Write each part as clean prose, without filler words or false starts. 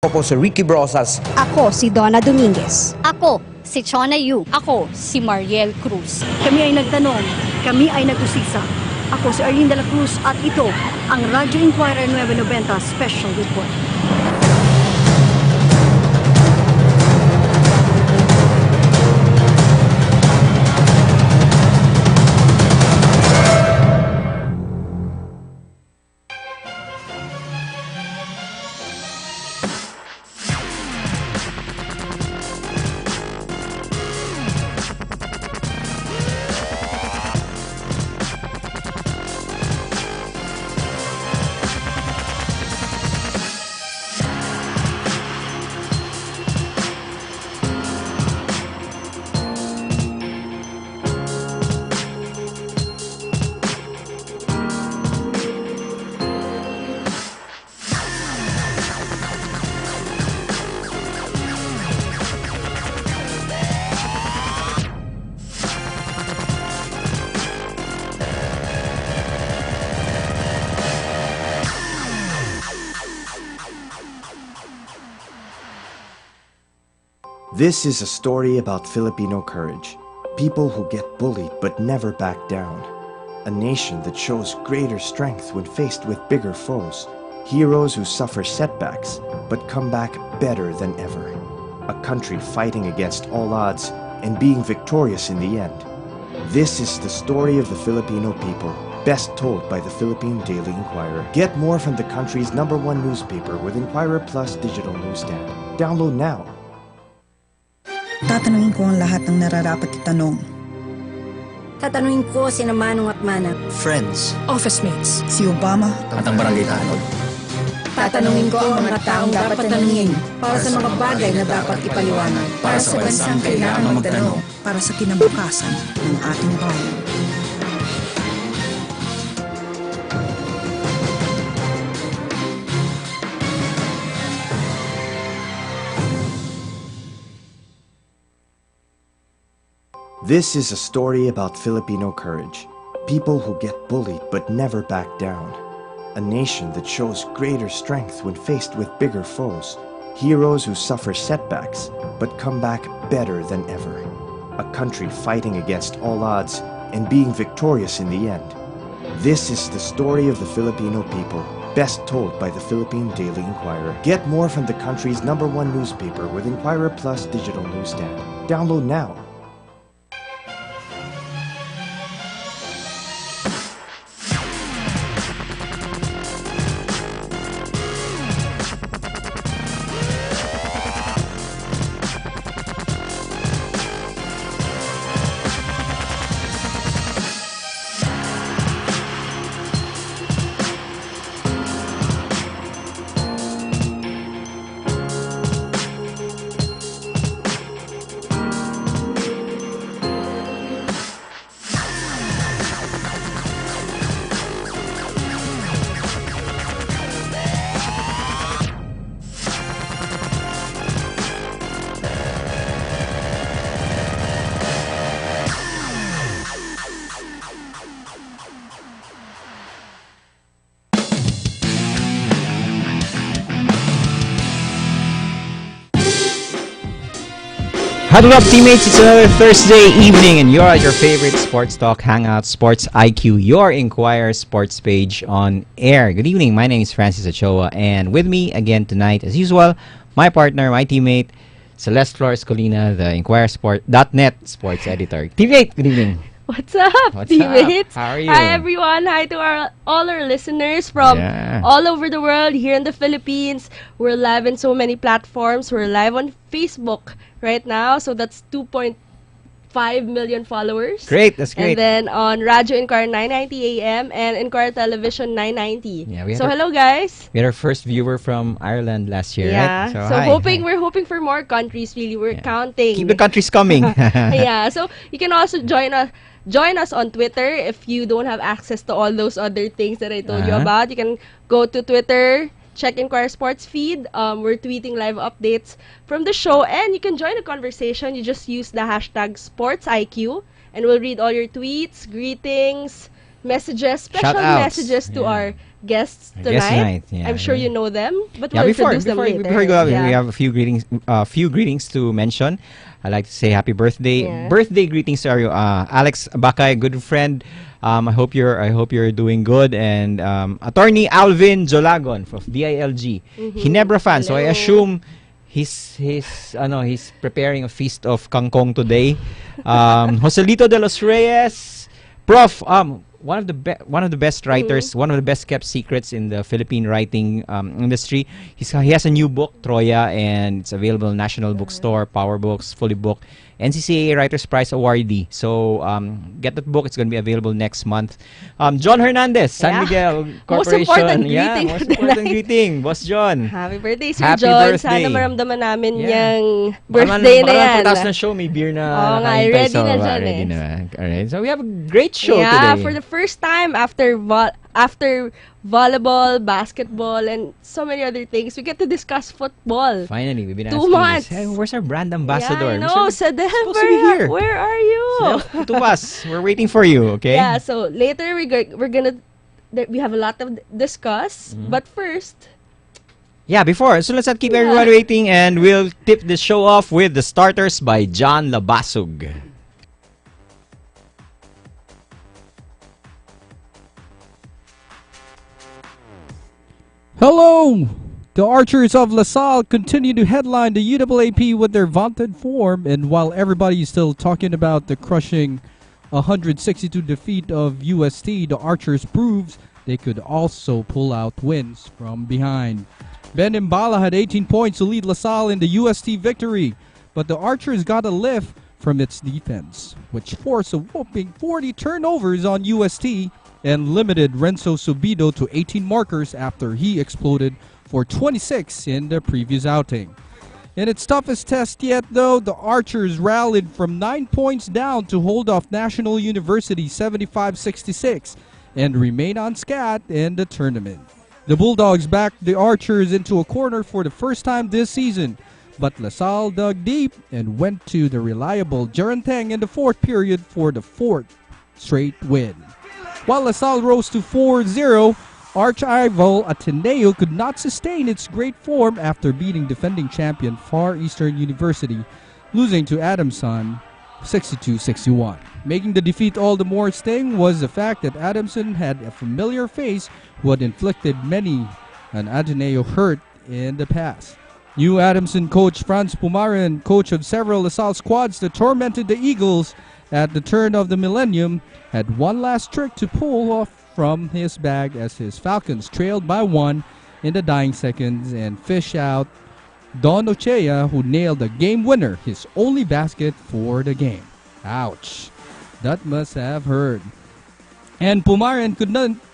Ako po si Ricky Brosas. Ako si Donna Dominguez. Ako, si Chona Yu. Ako, si Mariel Cruz. Kami ay nagtanong, kami ay nag-usisa. Ako si Arlene de la Cruz at ito ang Radyo Inquirer 990 Special Report. This is a story about Filipino courage. People who get bullied but never back down. A nation that shows greater strength when faced with bigger foes. Heroes who suffer setbacks but come back better than ever. A country fighting against all odds and being victorious in the end. This is the story of the Filipino people, best told by the Philippine Daily Inquirer. Get more from the country's #1 newspaper with Inquirer Plus digital newsstand. Download now. Tatanungin ko ang lahat ng nararapat itanong. Tatanungin ko si Manong at Manang. Friends, Office mates. Si Obama. at ang barangay tanod. Tatanungin ko ang mga taong dapat tanungin para sa mga bagay na dapat ipaliwanag. Para sa bansang kailangan magtanong. Para sa kinabukasan ng ating bayan. This is a story about Filipino courage. People who get bullied but never back down. A nation that shows greater strength when faced with bigger foes. Heroes who suffer setbacks but come back better than ever. A country fighting against all odds and being victorious in the end. This is the story of the Filipino people, best told by the Philippine Daily Inquirer. Get more from the country's #1 newspaper with Inquirer Plus digital newsstand. Download now. Huddle up, teammates. It's another Thursday evening, and you're at your favorite sports talk hangout, SportsIQ, your Inquirer sports page on air. Good evening. My name is Francis Ochoa, and with me again tonight, as usual, my partner, my teammate, Celeste Flores Colina, the InquirerSport.net sports editor. Teammate, good evening. What's up, What's teammates? up? How are you? Hi, everyone. Hi to all our listeners from all over the world, here in the Philippines. We're live in so many platforms. We're live on Facebook right now, so that's 2.5 million followers. Great, that's great. And then on Radio Inquirer 990 AM and Inquirer Television 990. Yeah, so hello, guys. We had our first viewer from Ireland last year, Yeah. right? So hi. we're hoping for more countries. Really, we're counting. Keep the countries coming. Yeah. So you can also join us on Twitter if you don't have access to all those other things that I told you about. You can go to Twitter, check Inquirer Sports feed. We're tweeting live updates from the show, and you can join the conversation. You just use the hashtag SportsIQ, and we'll read all your tweets, greetings, messages, special messages to our guests tonight. Guest night, yeah, I'm sure yeah. you know them, but Yeah, we'll before introduce them later. we go, Yeah. we have a few greetings to mention. I'd like to say happy birthday, Yeah. birthday greetings to our Alex Bakay, good friend. I hope you're doing good. And Attorney Alvin Jolagon of DILG, Hinebra fan. So I Hello. assume he's preparing a feast of kangkong today. Joselito de los Reyes, Prof. One of the best writers, one of the best kept secrets in the Philippine writing industry. He has a new book, Troya, and it's available in National Bookstore, Power Books, Fully Book, NCCA Writers Prize awardee. So get that book. It's going to be available next month. John Hernandez, San Yeah. Miguel Most Corporation. important Yeah, greeting most tonight. important greeting, Boss John. Happy birthday, Sir Happy John. birthday. Sana maramdaman namin Yeah. yung birthday na yan. Pagkatapos ng show, may beer na Oo nga, nakahintay ready sa na baba. dyan Ready eh. na. Alright, so we have a great show Yeah, today. for the first time after volleyball, basketball, and so many other things, we get to discuss football. Finally, we've been 2 asking months. this. Hey, where's our brand ambassador? Yeah, I know. Mr. Sadem, supposed to be here. where are you? Tupas, we're waiting for you, okay? Yeah, so later we have a lot to discuss, Mm-hmm. but first, So let's not keep everyone waiting, and we'll tip the show off with the starters by John Labasug. Hello! The Archers of LaSalle continue to headline the UAAP with their vaunted form, and while everybody is still talking about the crushing 162 defeat of UST, the Archers proves they could also pull out wins from behind. Ben Mbala had 18 points to lead LaSalle in the UST victory, but the Archers got a lift from its defense, which forced a whopping 40 turnovers on UST and limited Renzo Subido to 18 markers after he exploded for 26 in the previous outing. In its toughest test yet, though, the Archers rallied from 9 points down to hold off National University 75-66 and remain unscathed in the tournament. The Bulldogs backed the Archers into a corner for the first time this season, but LaSalle dug deep and went to the reliable Jaranteng in the fourth period for the fourth straight win. While LaSalle rose to 4-0, arch-rival Ateneo could not sustain its great form after beating defending champion Far Eastern University, losing to Adamson 62-61. Making the defeat all the more sting was the fact that Adamson had a familiar face who had inflicted many an Ateneo hurt in the past. New Adamson coach Franz Pumaren, coach of several LaSalle squads that tormented the Eagles at the turn of the millennium, had one last trick to pull off from his bag as his Falcons trailed by 1 in the dying seconds and fish out Don Ochea, who nailed the game winner, his only basket for the game. Ouch. That must have hurt. And Pumaren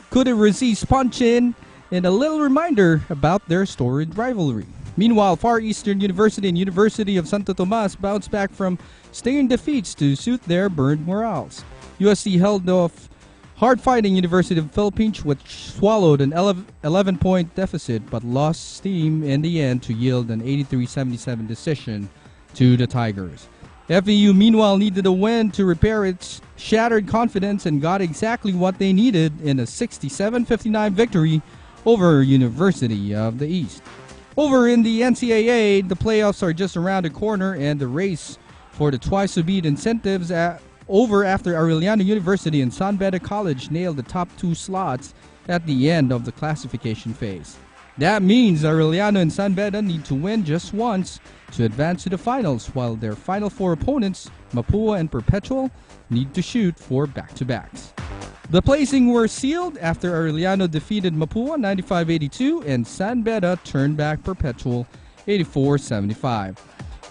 couldn't resist punching in a little reminder about their storied rivalry. Meanwhile, Far Eastern University and University of Santo Tomas bounced back from stinging defeats to suit their burned morals. USC held off hard-fighting University of the Philippines, which swallowed an 11-point deficit but lost steam in the end to yield an 83-77 decision to the Tigers. FEU, meanwhile, needed a win to repair its shattered confidence and got exactly what they needed in a 67-59 victory over University of the East. Over in the NCAA, the playoffs are just around the corner, and the race for the twice-to-beat incentives over after Aureliano University and San Beda College nailed the top 2 slots at the end of the classification phase. That means Aureliano and San Beda need to win just once to advance to the finals, while their final 4 opponents, Mapua and Perpetual, need to shoot for back-to-backs. The placing were sealed after Aureliano defeated Mapua 95-82 and San Beda turned back Perpetual 84-75.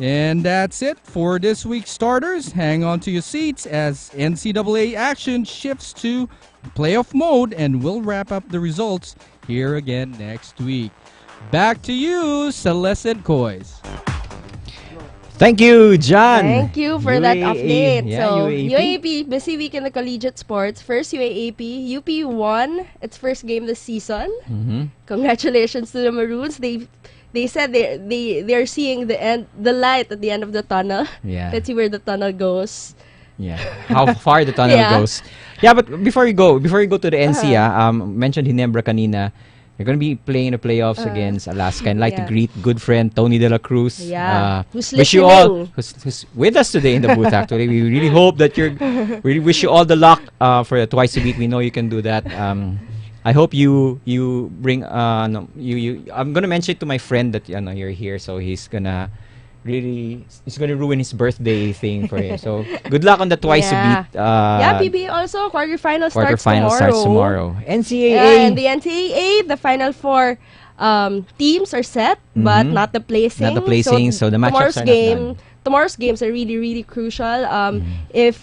And that's it for this week's starters. Hang on to your seats as NCAA action shifts to playoff mode, and we'll wrap up the results here again next week. Back to you, Celeste Coys. Thank you, John. Thank you for that update. Yeah, So, UAAP. UAAP, busy week in the collegiate sports. First, UAAP. UP won its first game this season. Congratulations to the Maroons. They said they're seeing the light at the end of the tunnel. Yeah. Let's see where the tunnel goes. Yeah, how far the tunnel Yeah. goes. Yeah, but before you go to the NC, mentioned Hinebra kanina. You're gonna be playing the playoffs against Alaska, and like to yeah. greet good friend Tony De La Cruz. Yeah. Who's wish you all listening. who's with us today in the booth. Actually, we really hope that we really wish you all the luck for the twice a week. We know you can do that. I hope you bring no, you. I'm gonna mention it to my friend that you're here, so he's gonna ruin his birthday thing for you. So good luck on the twice a beat. Yeah, PBA also quarterfinal Starts tomorrow. NCAA. And the NCAA, the final four teams are set, but not the placing. Not the placing, so the matchups are not done. Tomorrow's games are really, really crucial. If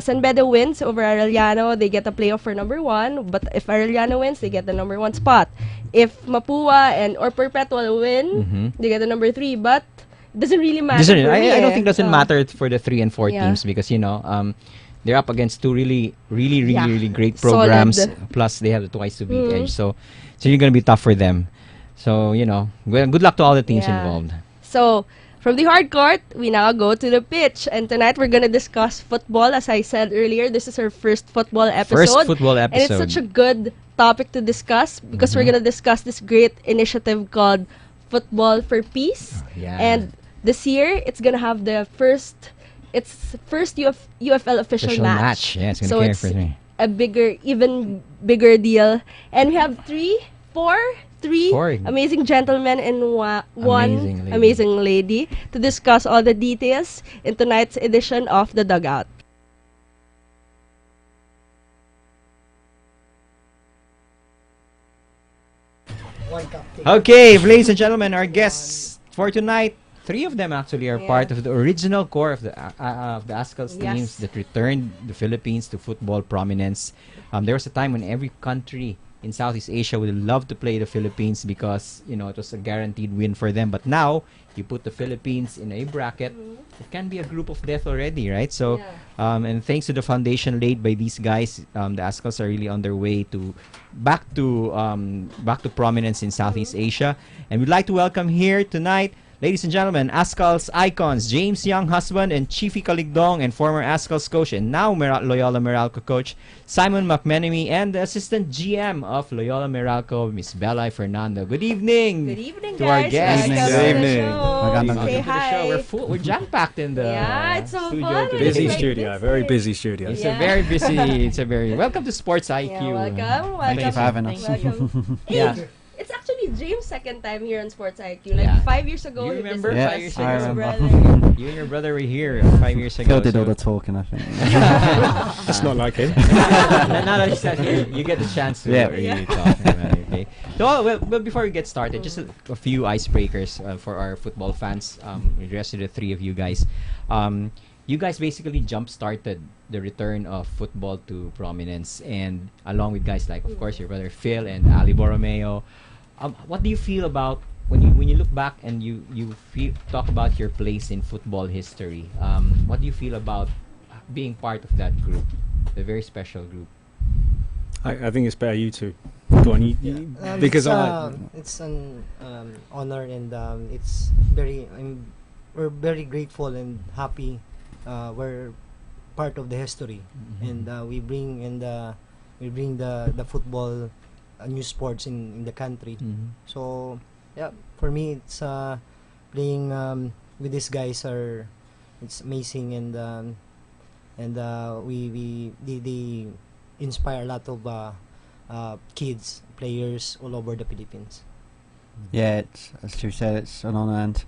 San Beda wins over Arellano, they get a playoff for number 1. But if Arellano wins, they get the number 1 spot. If Mapua or Perpetual win, they get the number 3. But it doesn't really matter. I don't think it doesn't matter for the 3 and 4 teams because they're up against two really great programs. Solid. Plus they have the twice to beat edge, so you're gonna be tough for them. So good luck to all the teams involved. So from the hard court, we now go to the pitch, and tonight we're gonna discuss football. As I said earlier, this is our first football episode. And it's such a good topic to discuss because we're gonna discuss this great initiative called Football for Peace. And this year, it's gonna have the first UFL official match. Yeah, it's gonna So care it's for me. even bigger deal. And we have three Four. amazing gentlemen and one Amazing amazing lady to discuss all the details in tonight's edition of The Dugout. Okay, ladies and gentlemen, our guests for tonight, 3 of them actually are part of the original core of the ASCAL's teams that returned the Philippines to football prominence. There was a time when every country in Southeast Asia would love to play the Philippines because it was a guaranteed win for them. But now you put the Philippines in a bracket, it can be a group of death already, right? So, and thanks to the foundation laid by these guys, the ASCALs are really on their way to back to prominence in Southeast Asia. And we'd like to welcome here tonight, ladies and gentlemen, ASCAL's icons, James Young, husband, and Chiefy Kaligdong, and former ASCAL's coach, and now Loyola Meralco coach, Simon McMenemy, and the assistant GM of Loyola Meralco, Miss Bella Fernando. Good evening. Good evening, to our guys. guests. Welcome Good to the evening. show. Welcome Say to the hi. show. We're jam-packed in the It's so studio fun. today. Busy Like studio, this very is- busy studio. It's a very busy. Welcome to SportsIQ. Welcome. Thank you for having us. Welcome. Yeah. It's actually James' second time here on SportsIQ. Like Yeah. 5 years ago, You he remember visited 5 us years with ago? his I brother. You and your brother were here 5 years ago. Phil did all so- the talking, I think. That's not like him. now that he's not here, you get the chance to really talk about it. Okay. So, well, before we get started, just a few icebreakers for our football fans. The rest of the 3 of you guys. You guys basically jump-started the return of football to prominence, and along with guys like, of course, your brother Phil and Ali Borromeo. What do you feel about when you look back and you talk about your place in football history? What do you feel about being part of that group, the very special group? I think it's better you two. Go on, you because it's an honor, and we're very grateful and happy. We're part of the history, and we bring the football, new sports in the country. So yeah, for me it's playing with these guys it's amazing, and they inspire a lot of kids, players all over the Philippines. Yeah, as you said, it's an honour, and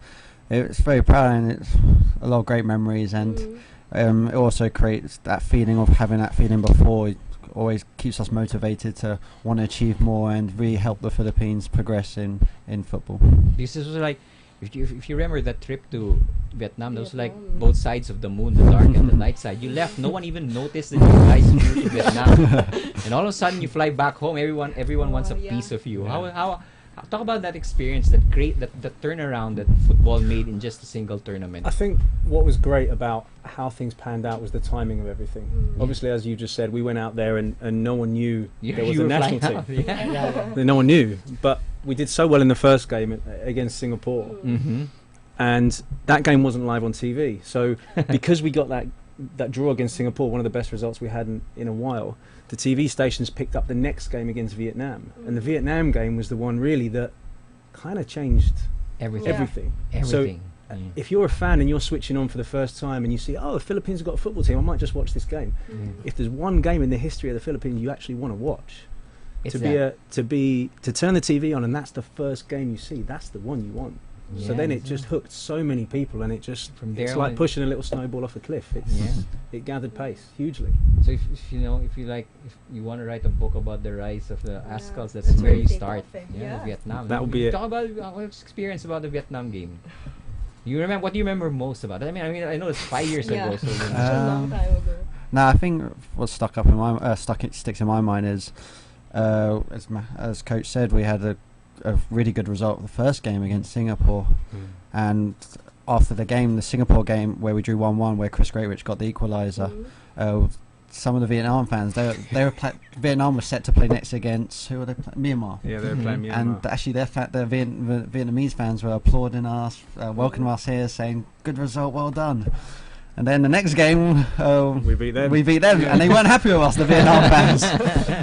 it's very proud, and it's a lot of great memories, and it also creates that feeling of having that feeling before. It always keeps us motivated to want to achieve more and really help the Philippines progress in football. This is like, if you remember that trip to Vietnam, that was like both sides of the moon, the dark and the light side. You left, no one even noticed that you guys flew to Vietnam, and all of a sudden you fly back home. Everyone wants a piece of you. How talk about that experience, that turnaround that football made in just a single tournament. I think what was great about how things panned out was the timing of everything. Obviously, as you just said, we went out there and no one knew there was a national team. No one knew, but we did so well in the first game against Singapore, and that game wasn't live on TV. So because we got that draw against Singapore, one of the best results we had in a while, the TV stations picked up the next game against Vietnam, and the Vietnam game was the one really that kind of changed everything. So if you're a fan and you're switching on for the first time and you see, oh, the Philippines have got a football team, I might just watch this game. If there's one game in the history of the Philippines you actually want to watch, to turn the TV on and that's the first game you see, that's the one you want. So then it just hooked so many people, and it just it's like pushing a little snowball off a cliff. It gathered pace hugely. So if you want to write a book about the rise of the ASCALs, that's where you start. Vietnam. That would be it. Talk about our experience about the Vietnam game. You remember what do you remember most about it? I mean, I know it's 5 years ago, so such a long time ago. No, I think what sticks in my mind is, as Coach said, we had a really good result the first game against Singapore, and after the game, the Singapore game where we drew 1-1, where Chris Greatwich got the equaliser, some of the Vietnam fans, Vietnam was set to play next against who were they playing? Myanmar. Yeah, they were playing Myanmar. And actually, the Vietnamese fans were applauding us, welcoming us here, saying, "Good result, well done." And then the next game, we beat them. And they weren't happy with us, the Vietnam fans.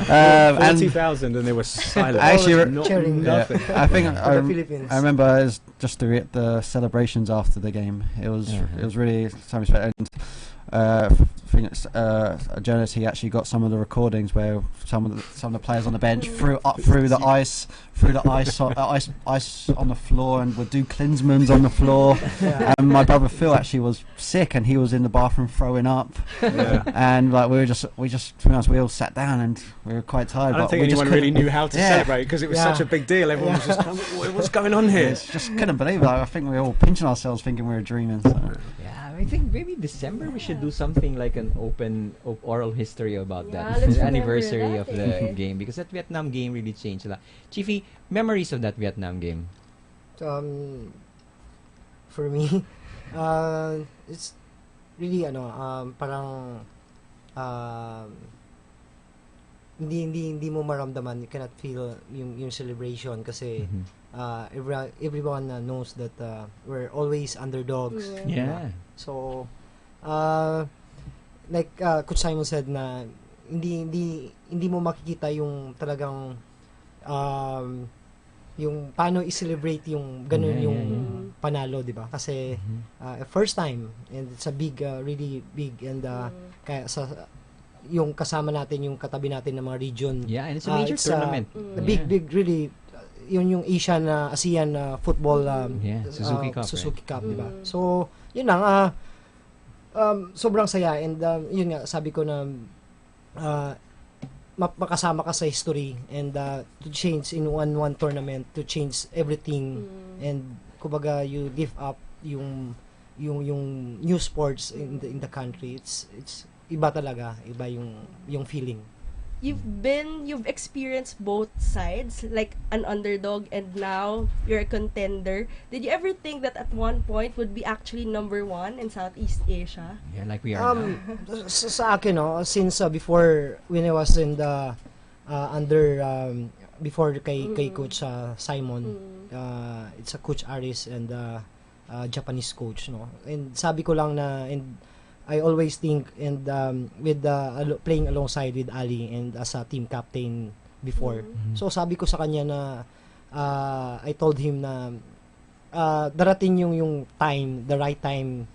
40,000, and they were silent. Actually, nothing. I think the Philippines. I remember it was just the celebrations after the game. It was really something special. And I think it's a journalist, he actually got some of the recordings where some of the players on the bench threw the ice on the floor and would do Klinsmans on the floor. And my brother Phil actually was sick and he was in the bathroom throwing up. And like we just to be honest, we all sat down and we were quite tired. I don't think anyone really knew how to celebrate because it was such a big deal. Everyone was just, what's going on here? Just couldn't believe it. I think we were all pinching ourselves thinking we were dreaming. So. I think maybe December we should do something like an oral history about that. Let's The anniversary remember of that, the game, because that Vietnam game really changed a lot. Chiefy, memories of that Vietnam game? For me, it's really parang hindi mo maramdaman, you cannot feel yung celebration kasi everyone knows that we're always underdogs. So like Coach Simon said na hindi mo makikita yung talagang yung paano i-celebrate yung ganun yung panalo, di ba? Kasi first time, and it's a big really big, and kaya sa yung kasama natin, yung katabi natin ng mga region. And it's a major tournament. A big really yun yung ASEAN football Suzuki Cup, di ba? So yun lang, sobrang saya, and yun nga sabi ko na makasama ka sa history, and to change in one tournament, to change everything, and kumbaga you lift up yung new sports in the country. It's iba talaga, iba yung feeling. You've experienced both sides, like an underdog and now you're a contender. Did you ever think that at one point would be actually number one in Southeast Asia? Like we are now. Sa akin, since before, when I was in the before kay Coach Simon, it's a Coach Aris and Japanese coach, and sabi ko lang na, and I always think, and with playing alongside with Ali and as a team captain before. So sabi ko sa kanya na I told him na darating yung time, the right time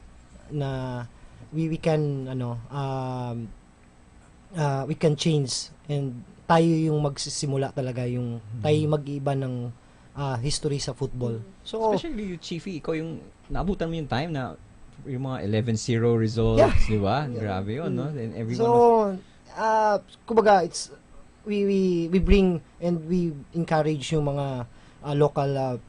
na we can we can change, and tayo yung magsisimula talaga, yung tayo mag-iiba ng history sa football. So especially you, Chiefy, ikaw yung naabutan mo yung time na yung mga 11-0 results, di ba? Grabe yun, no? And everyone kumbaga, it's we bring and we encourage yung mga local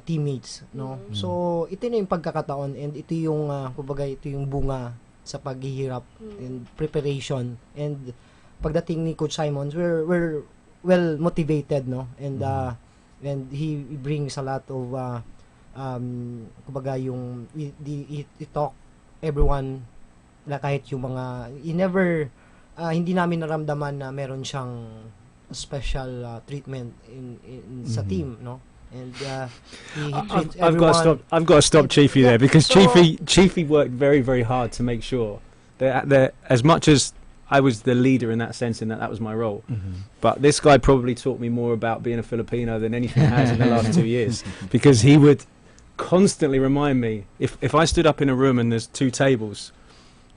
teammates, no? So ito na yung pagkakataon, and ito yung kumbaga, ito yung bunga sa paghihirap and preparation, and pagdating ni Coach Simon, we're well motivated, no? And he brings a lot of kumbaga yung he talk everyone na kahit yung mga hindi namin naramdaman na meron siyang special treatment in sa team, no? And he treats everyone. I've got to stop Chiefy there, because Chiefy worked very, very hard to make sure they're as much as I was the leader in that sense, in that was my role. But this guy probably taught me more about being a Filipino than anything has in the last 2 years, because he would constantly remind me, if I stood up in a room and there's 2 tables,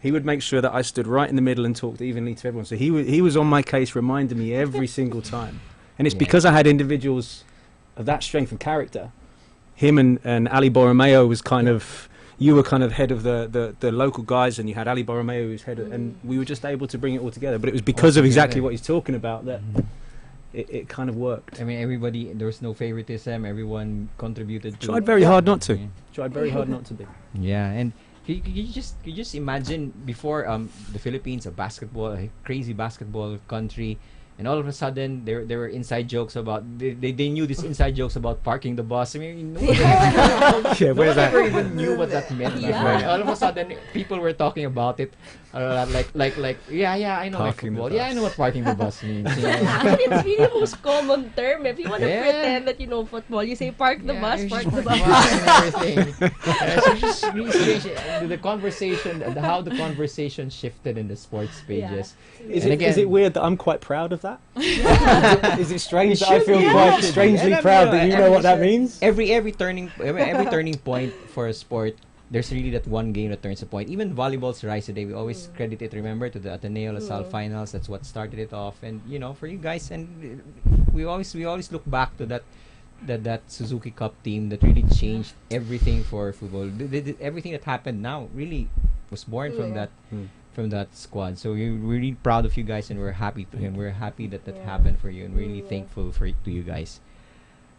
he would make sure that I stood right in the middle and talked evenly to everyone. So he was on my case, reminding me every single time. And it's because I had individuals of that strength and character. Him and Ali Borromeo was kind of, you were kind of head of the local guys, and you had Ali Borromeo who's head of, and we were just able to bring it all together. But it was because of exactly what he's talking about that it kind of worked. I mean, everybody, there was no favoritism. Everyone contributed. Tried very hard not to. Tried very hard not to be. Yeah, and you just imagine before the Philippines, a crazy basketball country. And all of a sudden, there were inside jokes about they knew these inside jokes about parking the bus. I mean, no one ever even knew what that meant. Before. All of a sudden, people were talking about it, like I know football. Yeah, I know what parking the bus means. You know? Actually, it's really the most common term. If you want to pretend that you know football, you say park the bus, park the bus. And everything. So just really strange. The conversation, how the conversation shifted in the sports pages. Is it weird that I'm quite proud of that? Is it strange that I feel quite strangely proud that you know what that means? Every turning point for a sport, there's really that one game that turns a point. Even volleyball's rise today, we always credit it, remember, to the Ateneo LaSalle finals. That's what started it off. And you know, for you guys, and we always look back to that Suzuki Cup team that really changed everything for football. Everything that happened now really was born from that. From that squad. So we're really proud of you guys, and we're happy to him. We're happy that happened for you, and really thankful to you guys.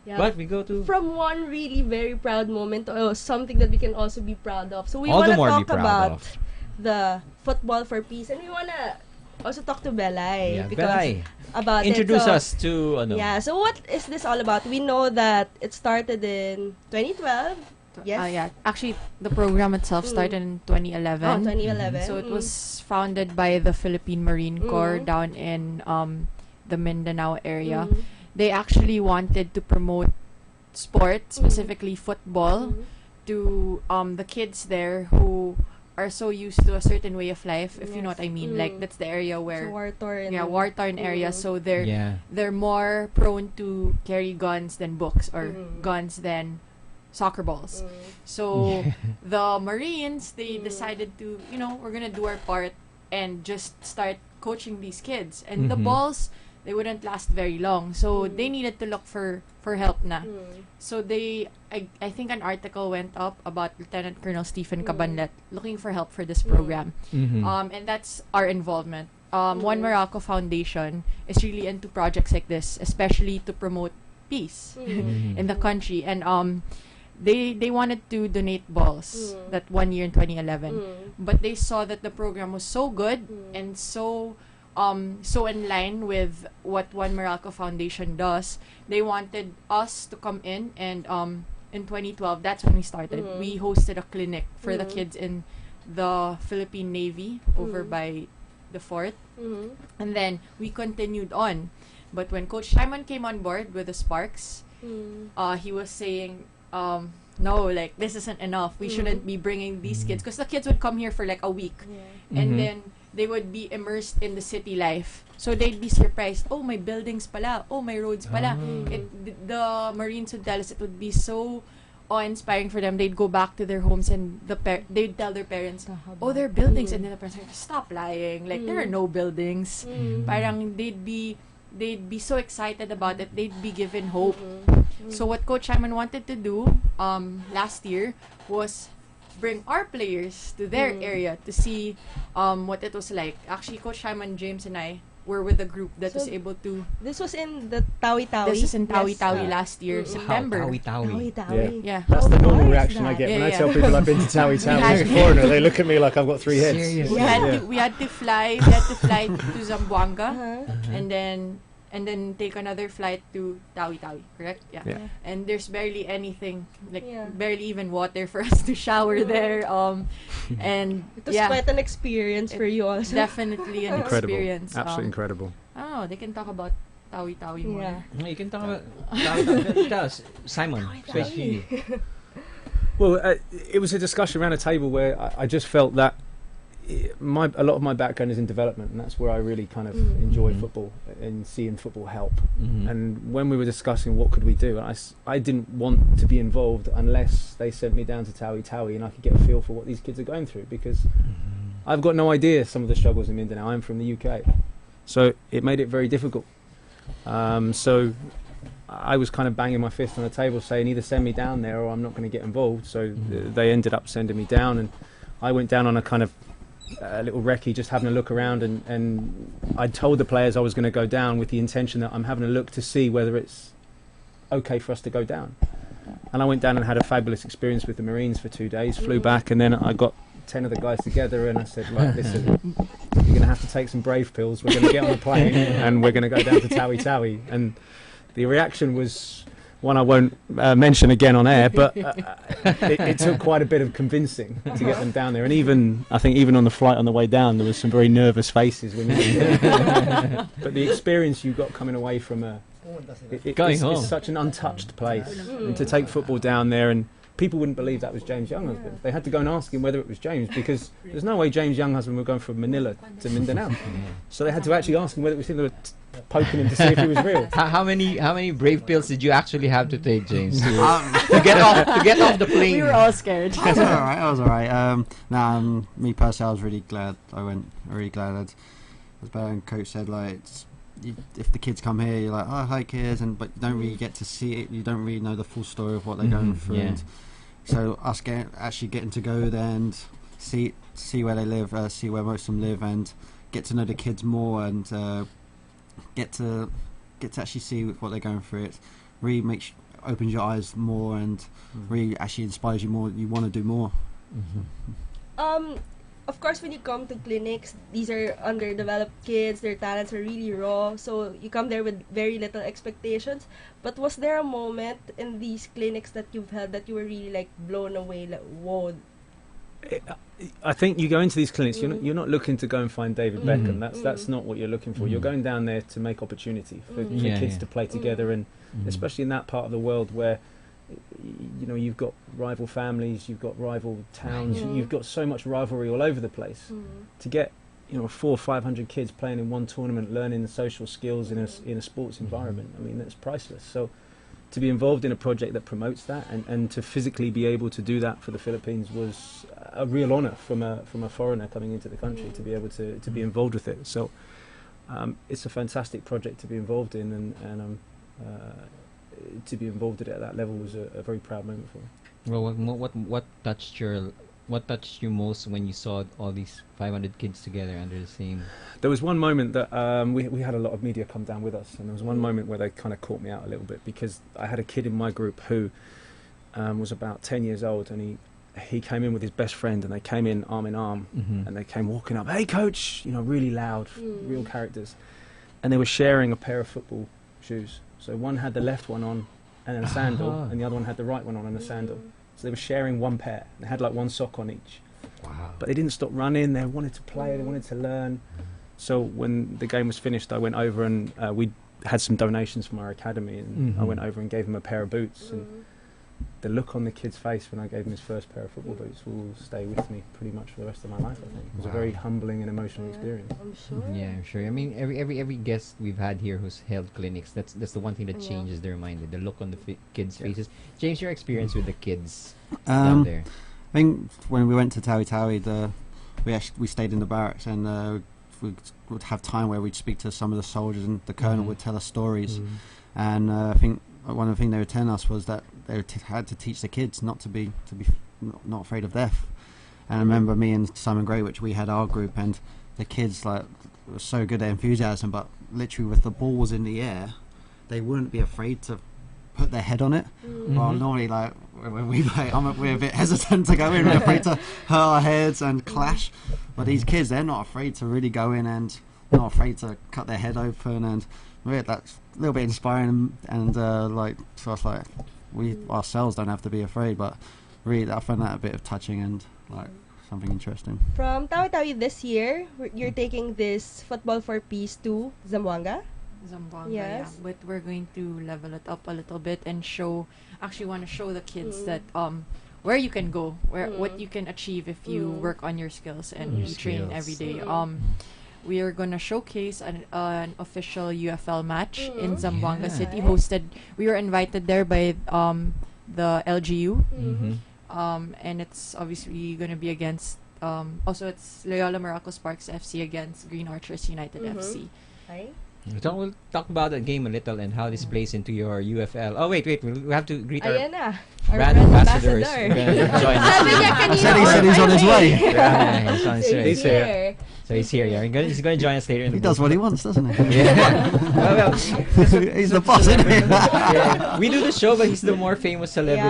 Yeah. But we go to from one really very proud moment to something that we can also be proud of. So we All want the to more talk be proud about of. the football for peace, and we want to also talk to Belay. Yeah, because Belay. About Introduce it. So, us to yeah. So what is this all about? We know that it started in 2012. Yes. Yeah. Actually, the program itself started in 2011. Oh, 2011. So it was founded by the Philippine Marine Corps down in the Mindanao area. They actually wanted to promote sport, specifically football, to the kids there who are so used to a certain way of life, if you know what I mean. Like that's the area where war-torn area. So they're more prone to carry guns than books, or guns than soccer balls. So the Marines, they decided to, we're gonna do our part and just start coaching these kids. And the balls, they wouldn't last very long. So they needed to look for help na. So I think an article went up about Lieutenant Colonel Stephen Cabanlet looking for help for this program. And that's our involvement. One Morocco Foundation is really into projects like this, especially to promote peace in the country. And they wanted to donate balls that one year in 2011, but they saw that the program was so good and so in line with what One Morocco Foundation does. They wanted us to come in, and in 2012, that's when we started. We hosted a clinic for the kids in the Philippine Navy over by the fort, and then we continued on. But when Coach Simon came on board with the Sparks, he was saying, no, like this isn't enough. We shouldn't be bringing these kids, because the kids would come here for like a week, and then they would be immersed in the city life. So they'd be surprised. Oh, my buildings pala. Oh, my roads pala. The Marines would tell us it would be so awe-inspiring for them. They'd go back to their homes, and they'd tell their parents, oh, there are buildings. And then the parents are like, stop lying. Like, there are no buildings. Parang they'd be so excited about it. They'd be given hope. So what Coach Simon wanted to do last year was bring our players to their area to see what it was like. Actually, Coach Simon, James, and I were with a group that was able to... This was in the Tawi-Tawi? This is in Tawi-Tawi last year, September. Tawi-Tawi. Yeah. That's the normal reaction I get when I tell people I've been to Tawi-Tawi as a foreigner. They look at me like I've got 3 heads. We had to fly to Zamboanga, and then take another flight to Tawi-Tawi, correct? Yeah. And there's barely anything, barely even water for us to shower there. And it was quite an experience for you also. Definitely an experience. Absolutely incredible. Oh, they can talk about Tawi-Tawi more. Yeah. You can talk about Tawi-Tawi. Tell us, Simon, especially. Well, it was a discussion around a table where I just felt that a lot of my background is in development, and that's where I really kind of enjoy football and seeing football help. And when we were discussing what could we do, I didn't want to be involved unless they sent me down to Tawi and I could get a feel for what these kids are going through, because I've got no idea some of the struggles in Mindanao. I'm from the UK, so it made it very difficult. So I was kind of banging my fist on the table saying either send me down there or I'm not going to get involved. So they ended up sending me down, and I went down on a kind of little recce, just having a look around, and I told the players I was going to go down with the intention that I'm having a look to see whether it's okay for us to go down. And I went down and had a fabulous experience with the Marines for 2 days, flew back, and then I got 10 of the guys together and I said, right, listen, you're going to have to take some brave pills. We're going to get on a plane and we're going to go down to Tawi. And the reaction was one I won't mention again on air, but it took quite a bit of convincing to get them down there. And I think even on the flight on the way down, there was some very nervous faces. But the experience you got coming away from it's such an untouched place. And to take football down there, and people wouldn't believe that was James Younghusband. They had to go and ask him whether it was James, because there's no way James Younghusband would go from Manila to Mindanao. So they had to actually ask him whether it was him. They were poking him to see if he was real. How many brave pills did you actually have to take, James, to get off the plane? We were all scared. I was alright. Me personally, I was really glad I went. Really glad. As Ben Coach said, like, if the kids come here, you're like, oh, hi kids, but you don't really get to see it. You don't really know the full story of what they're going through. And so us getting to go there and see where they live, see where most of them live, and get to know the kids more, and get to actually see what they're going through. It really opens your eyes more, and really actually inspires you more. You want to do more. Of course, when you come to clinics, these are underdeveloped kids, their talents are really raw, so you come there with very little expectations. But was there a moment in these clinics that you've had that you were really like blown away, like, whoa? I think you go into these clinics, you're not looking to go and find David Beckham. That's not what you're looking for. You're going down there to make opportunity for kids to play together, and especially in that part of the world where you've got rival families, you've got rival towns, you've got so much rivalry all over the place. To get 400 or 500 kids playing in one tournament, learning the social skills in a sports environment, I mean, that's priceless. So to be involved in a project that promotes that, and to physically be able to do that for the Philippines was a real honour from a foreigner coming into the country, to be able to be involved with it. So it's a fantastic project to be involved in, and to be involved at that level was a very proud moment for me. Well, what touched you most when you saw all these 500 kids together under the same? There was one moment that we had a lot of media come down with us, and there was one moment where they kind of caught me out a little bit, because I had a kid in my group who was about 10 years old, and he came in with his best friend, and they came in arm, and they came walking up, "Hey coach," really loud, real characters, and they were sharing a pair of football shoes. So one had the left one on and a sandal, and the other one had the right one on and a sandal. So they were sharing one pair. They had like one sock on each. Wow. But they didn't stop running. They wanted to play. They wanted to learn. So when the game was finished, I went over, and we had some donations from our academy, and I went over and gave him a pair of boots. And the look on the kid's face when I gave him his first pair of football boots will stay with me pretty much for the rest of my life, I think. It was a very humbling and emotional experience. I'm sure. Yeah, I'm sure. I mean, every guest we've had here who's held clinics, that's the one thing that changes their mind, the look on the kids' faces. James, your experience with the kids down there? I think when we went to Tawi, we stayed in the barracks, and we would have time where we'd speak to some of the soldiers, and the colonel would tell us stories. And I think one of the things they were telling us was that they had to teach the kids not to be not afraid of death. And I remember me and Simon Gray, which we had our group, and the kids were so good at enthusiasm, but literally with the balls in the air, they wouldn't be afraid to put their head on it. Well, normally, like when we play, we're a bit hesitant to go in. We're afraid to hurt our heads and clash. But these kids, they're not afraid to really go in, and not afraid to cut their head open, and that's a little bit inspiring. And so it's like we ourselves don't have to be afraid, but really I find that a bit of touching and like something interesting. From Tawi this year, you're taking this Football for Peace to Zamboanga. Zamboanga, yes. yeah. But we're going to level it up a little bit and want to show the kids that where you can go, what you can achieve if you work on your skills and you train every day. We are gonna showcase an official UFL match in Zamboanga City. We were invited there by the LGU, and it's obviously gonna be against. Also, it's Loyola Morocco Sparks FC against Green Archers United FC. Right. So we'll talk about the game a little and how this plays into your UFL. Oh wait, we have to greet our brand ambassadors. Join us. He said he's on his way. Yeah, he's on his way. He's here. So he's here. Yeah, he's going to join us later. He does what he wants, doesn't he? Yeah. well, he's the boss, isn't he? Yeah. We do the show, but he's the more famous celebrity.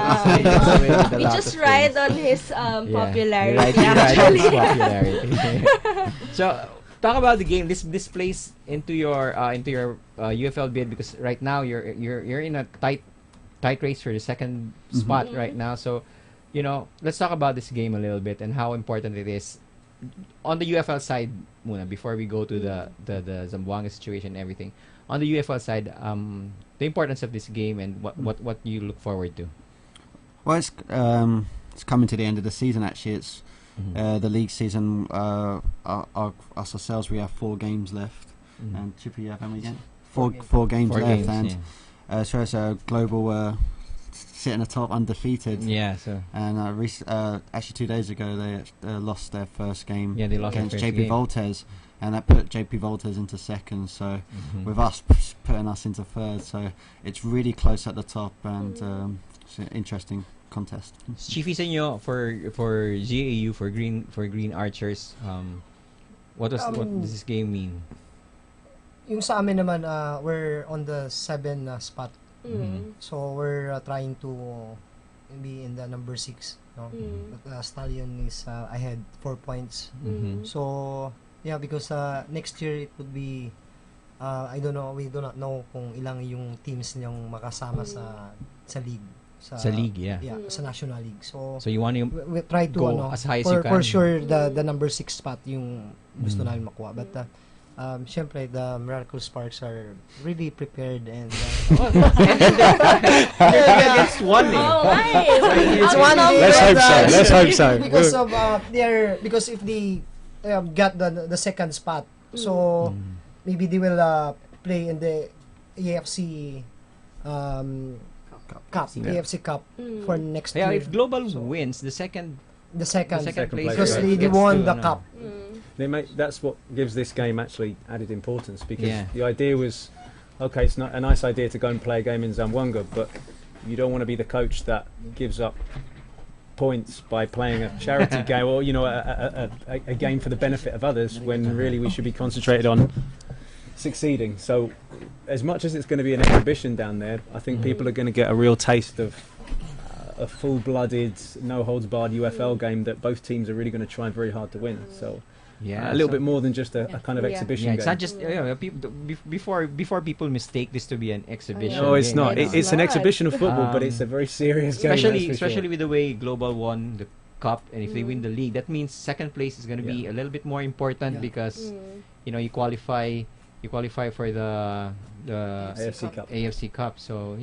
We just ride on his popularity. Ride on his popularity. So talk about the game. This plays into your UFL bid, because right now you're in a tight race for the second spot right now. So, let's talk about this game a little bit and how important it is on the UFL side. Muna, before we go to the Zamboanga situation and everything, on the UFL side, the importance of this game and what you look forward to. Well, it's coming to the end of the season. Actually, it's the league season. Us ourselves, we have 4 games left, and Chippy, you have how many again? Four games left, and so it's a global sitting atop undefeated. Yeah. So and actually 2 days ago they lost their first game. Yeah, they lost against their first JP game. Voltes, and that put JP Voltes into second. So with us putting us into third, so it's really close at the top, and it's an interesting contest. Chiefy sa inyo for GAU for Green Archers, what does this game mean? Yung sa amin naman, we're on the 7 spot. So we're trying to be in the number 6. No? But Stallion is ahead 4 points. So yeah, because next year it would be I don't know, we do not know kung ilang yung teams niyang makasama sa league. Sa league, yeah. Yeah, sa National League. So you want to we try to go as high as you can. For sure the number 6 spot yung gusto namin makuha. But syempre, the Miracle Sparks are really prepared, and they're against one name. It's one name. Let's hope so. Because if they got the second spot, so maybe they will play in the AFC Cup, AFC Cup for next year. Yeah, if Global wins the second place, because they won the cup. That's what gives this game actually added importance, because the idea was, okay, it's not a nice idea to go and play a game in Zamboanga, but you don't want to be the coach that gives up points by playing a charity game, or a game for the benefit of others, when really we should be concentrated on succeeding. So as much as it's going to be an exhibition down there, I think people are going to get a real taste of a full-blooded, no-holds-barred UFL game that both teams are really going to try very hard to win. So a little bit more than just a kind of exhibition game. It's not just before people mistake this to be an exhibition. No, it's game. not. It's an exhibition of football, but it's a very serious game. Especially with the way Global won the cup, and if they win the league, that means second place is going to be a little bit more important, because you qualify for the AFC Cup. So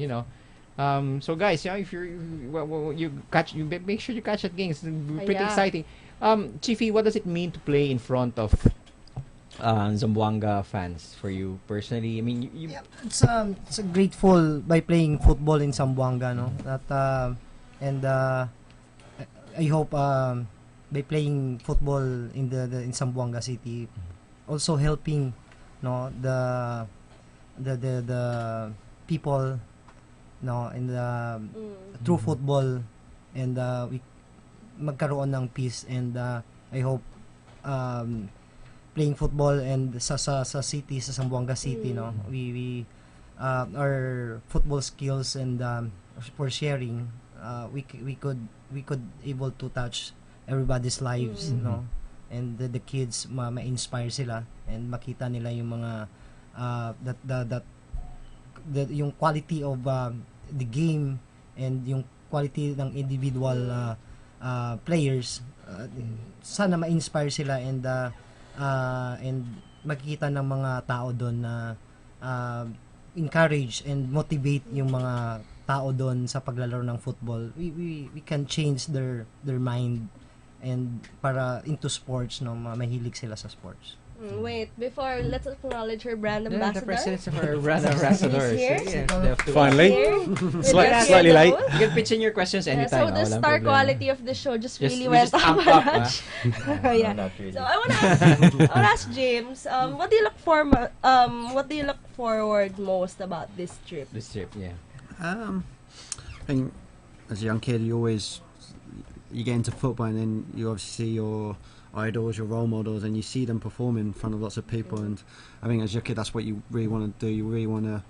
so guys, if you make sure you catch that game. It's pretty exciting. Chiefy, what does it mean to play in front of Zamboanga fans for you personally? I mean, it's a grateful by playing football in Zamboanga, no? That and I hope by playing football in Zamboanga City, also helping the people in the through football, and we magkaroon ng peace, and I hope playing football and sa city, sa Zamboanga City, we our football skills and for sharing, we could able to touch everybody's lives, and the kids ma-inspire sila, and makita nila yung mga that yung quality of the game, and yung quality ng individual players. Sana ma-inspire sila, and makikita ng mga tao doon na encourage and motivate yung mga tao doon sa paglalaro ng football, we can change their mind and para into sports, no, mahilig sila sa sports. Wait, before, let's acknowledge our brand The ambassador. president of our brand ambassadors. He's here. Finally. Here. Slightly late. You can pitch in your questions anytime. So the walang star problema. quality of the show just really went just up amped a up, notch. Yeah. Not really. So I want to ask James, what do you look for? What do you look forward most about this trip? This trip, yeah. I think as a young kid, you get into football, and then you obviously see your idols, your role models, and you see them perform in front of lots of people. And I think as your kid, that's what you really want to do. You really want to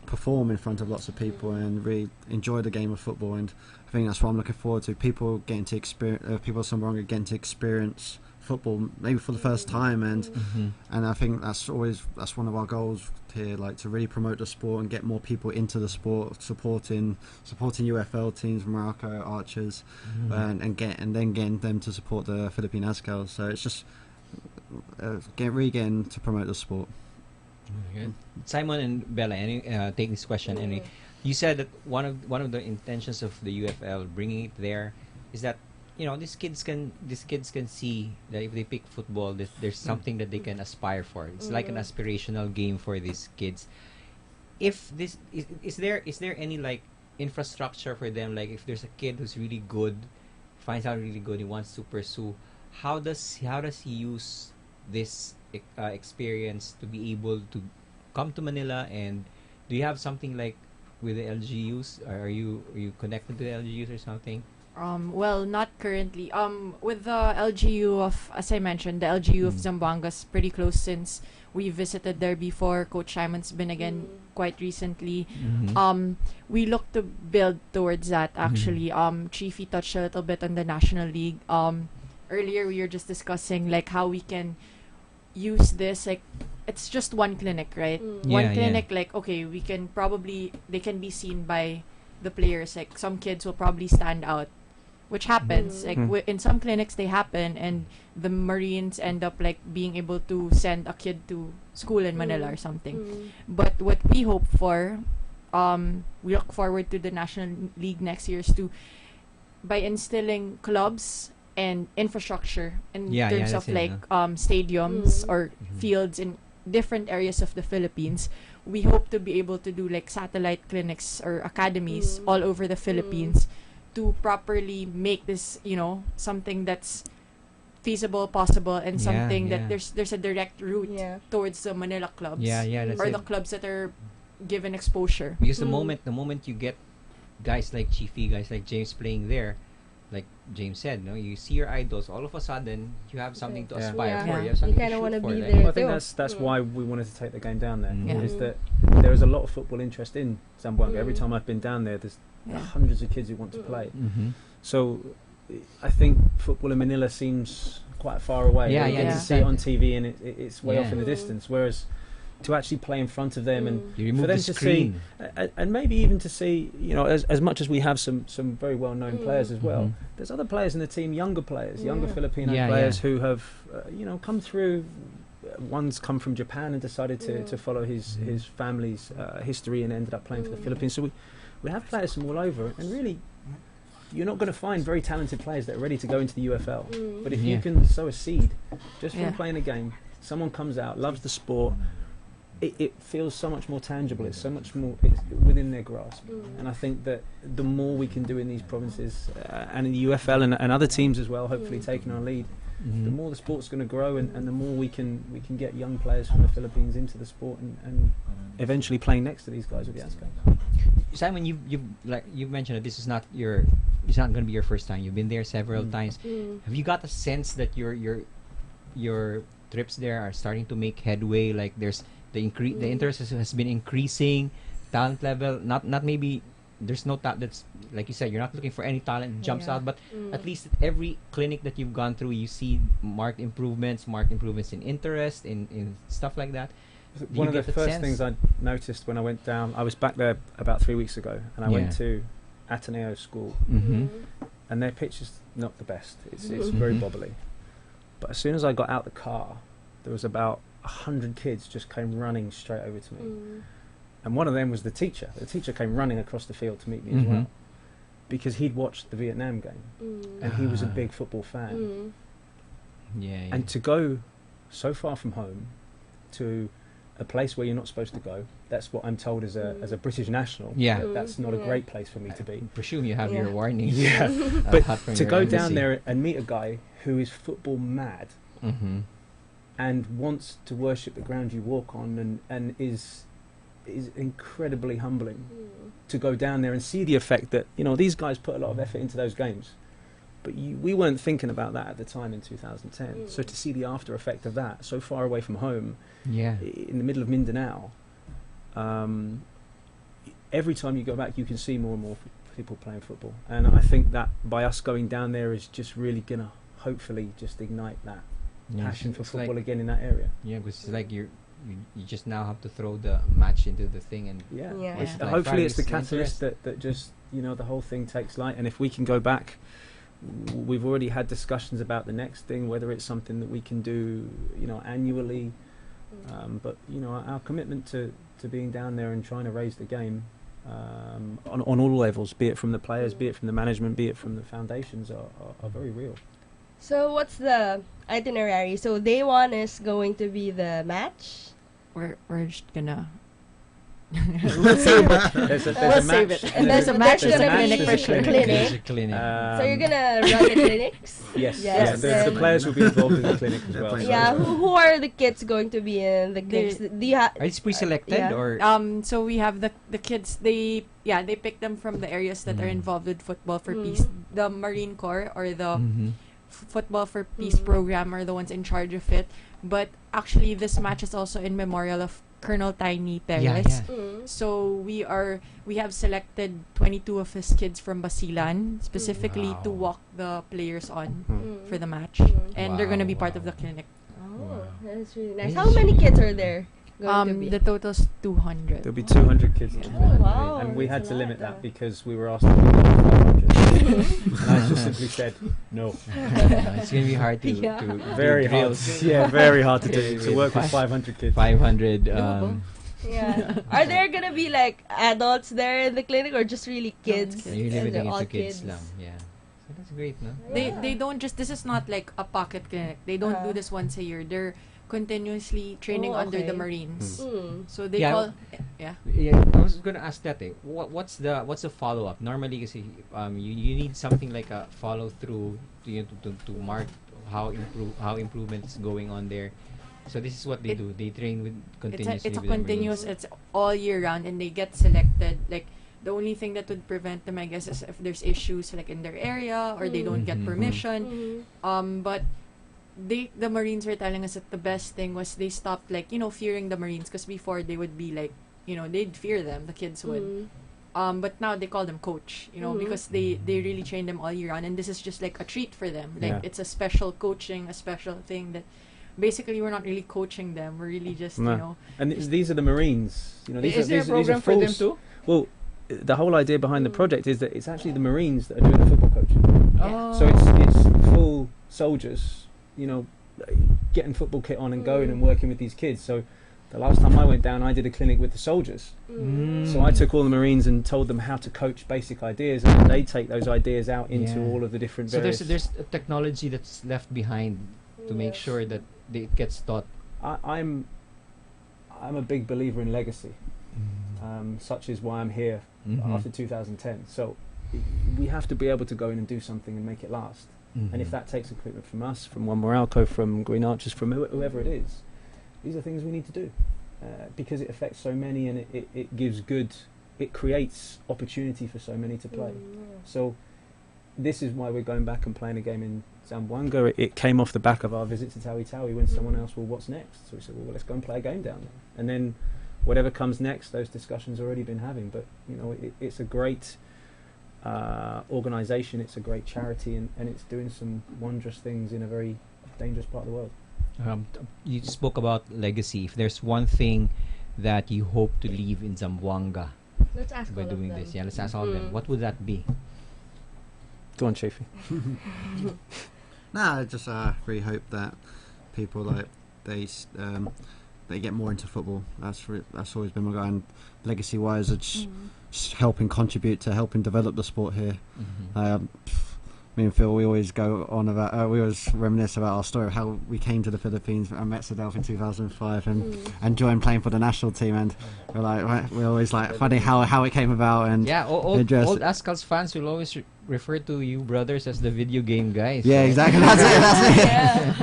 perform in front of lots of people and really enjoy the game of football. And I think that's what I'm looking forward to. People getting to experience, people getting to experience football maybe for the first time, and I think that's one of our goals here, like to really promote the sport and get more people into the sport, supporting UFL teams, Morocco archers, and then getting them to support the Philippine ASCAL. So it's just getting to promote the sport. Good. Simon and Bella, take this question. You said that one of the intentions of the UFL bringing it there is that these kids can see that if they pick football, there's something that they can aspire for. It's like an aspirational game for these kids. If this is there any like infrastructure for them? Like if there's a kid who's really good, finds out really good, he wants to pursue, how does he use this experience to be able to come to Manila? And do you have something like with the LGUs? Are you connected to the LGUs or something? Well, not currently. With the LGU of, as I mentioned, the LGU of Zamboanga's pretty close since we visited there before. Coach Simon's been again quite recently. We look to build towards that actually. Chiefy touched a little bit on the National League. Earlier we were just discussing like how we can use this, like it's just one clinic, right? One clinic, like okay, they can be seen by the players. Like some kids will probably stand out, which happens. Like in some clinics they happen, and the Marines end up like being able to send a kid to school in Manila or something. But what we hope for, we look forward to the National League next year, is to by instilling clubs and infrastructure in terms of like stadiums or fields in different areas of the Philippines. We hope to be able to do like satellite clinics or academies all over the Philippines to properly make this, something that's feasible, possible, and something that there's a direct route towards the Manila clubs or the clubs that are given exposure. Because the moment you get guys like Chiefy, guys like James playing there, like James said, you see your idols, all of a sudden you have something to aspire for. You have something kind of want to be there. there. Well, I think that's why we wanted to take the game down there. Is that there is a lot of football interest in Zamboanga. Every time I've been down there, there's hundreds of kids who want to play. So I think football in Manila seems quite far away. You get to see it on TV, and it's way off in the distance. Whereas to actually play in front of them and for them to see, and maybe even to see, as much as we have some very well-known players as well, there's other players in the team, younger players, younger Filipino players who have, come through. One's come from Japan and decided to follow his family's history and ended up playing for the Philippines. So we have players from all over, and really, you're not going to find very talented players that are ready to go into the UFL. But if you can sow a seed just from playing a game, someone comes out, loves the sport, it feels so much more tangible. It's so much more within their grasp. And I think that the more we can do in these provinces and in the UFL and other teams as well, hopefully taking our lead, the more the sport's going to grow, and the more we can get young players from the Philippines into the sport and eventually playing next to these guys with the ASCAL. Simon, you've mentioned that this is not going to be your first time. You've been there several times. Have you got a sense that your trips there are starting to make headway? Like there's the interest has been increasing, talent level. Not maybe there's no talent. That's like you said, you're not looking for any talent that jumps out, but at least at every clinic that you've gone through, you see marked improvements in interest in stuff like that. One of the first things I noticed when I went down, I was back there about 3 weeks ago, and I went to Ateneo School, and their pitch is not the best. It's very bobbly. But as soon as I got out the car, there was about 100 kids just came running straight over to me. And one of them was the teacher. The teacher came running across the field to meet me as well, because he'd watched the Vietnam game, and he was a big football fan. Yeah. And to go so far from home to a place where you're not supposed to go, that's what I'm told as a British national. Yeah. That's not a great place for me to be. I presume you have your warning. Yeah. But to go down there and meet a guy who is football mad and wants to worship the ground you walk on, and is incredibly humbling to go down there and see the effect that, you know, these guys put a lot of effort into those games. But we weren't thinking about that at the time in 2010. So to see the after effect of that so far away from home, in the middle of Mindanao, every time you go back, you can see more and more people playing football. And I think that by us going down there is just really gonna hopefully just ignite that passion for football again in that area. Yeah, because it's like you just now have to throw the match into the thing, and hopefully it's the catalyst that just, you know, the whole thing takes light. And if we can go back, we've already had discussions about the next thing, whether it's something that we can do, you know, annually. But you know, our commitment to being down there and trying to raise the game on all levels, be it from the players, be it from the management, be it from the foundations, are very real. So what's the itinerary? So day one is going to be the match. We're just gonna we'll save it. There's a match. And there's a match. There's a clinic for sure. There's a clinic. So you're gonna run the clinics? Yes. The players will be involved in the clinic as well. Yeah. Who are the kids going to be in the clinics? Do you are these pre-selected or? So we have the kids. They pick them from the areas that are involved with football for peace. The Marine Corps or the Football for Peace program are the ones in charge of it. But actually, this match is also in memorial of Colonel Tiny Perez. So we have selected 22 of his kids from Basilan specifically to walk the players on for the match, and they're gonna be part of the clinic. Oh, that's really nice. How many kids are there going to be? The total's 200. There'll be 200 kids in the clinic. Wow, and we had that's to a limit lot, that because we were asked to do 500. And I just simply said no. It's gonna be hard to very do hard. drills. Yeah, very hard to do to work with 500 kids. 500. Yeah. Are there gonna be like adults there in the clinic or just really kids? You're And they're limiting all it to kids lang. Yeah. So that's great, no? They don't just, this is not like a pocket clinic. They don't do this once a year. They're continuously training under the Marines. So they call Yeah, I was gonna ask that. What's the follow up? Normally, kasi you need something like a follow through to mark how improvement is going on there. So this is what they do. They train with continuously. It's a with the continuous. Marines. It's all year round, and they get selected. Like the only thing that would prevent them, I guess, is if there's issues like in their area or they don't get permission. But the Marines were telling us that the best thing was they stopped fearing the Marines, because before they would be like, they'd fear them, the kids would. But now they call them coach, because they really train them all year round, and this is just like a treat for them. Like it's a special coaching, a special thing that basically we're not really coaching them. We're really just And these are the Marines. Is there a program for them too? Well, the whole idea behind the project is that it's actually the Marines that are doing the football coaching. So it's full soldiers, getting football kit on and going and working with these kids. So the last time I went down, I did a clinic with the soldiers. So I took all the Marines and told them how to coach basic ideas, and then they take those ideas out into all of the different various... So there's a technology that's left behind to make sure that it gets taught. I'm a big believer in legacy. Such is why I'm here after 2010. So we have to be able to go in and do something and make it last. And if that takes equipment from us, from One Moralco, from Green Archers, from whoever it is, these are things we need to do because it affects so many, and it creates opportunity for so many to play. So this is why we're going back and playing a game in Zamboanga. It came off the back of our visit to Tawi Tawi when someone else, what's next? So we said, let's go and play a game down there. And then whatever comes next, those discussions already been having. But it's a great organisation, it's a great charity, and it's doing some wondrous things in a very dangerous part of the world. You spoke about legacy. If there's one thing that you hope to leave in Zamboanga by doing this, let's ask all of them. What would that be? Go on, Chafee. I just really hope that people they they get more into football. That's always been my goal. And legacy wise, it's just helping contribute to helping develop the sport here. Me and Phil, we always go on about, we always reminisce about our story of how we came to the Philippines and met Sadelf in 2005 and joined playing for the national team. And we're always like funny how it came about. And old Ascals fans will always refer to you brothers as the video game guys. Yeah, right? exactly. That's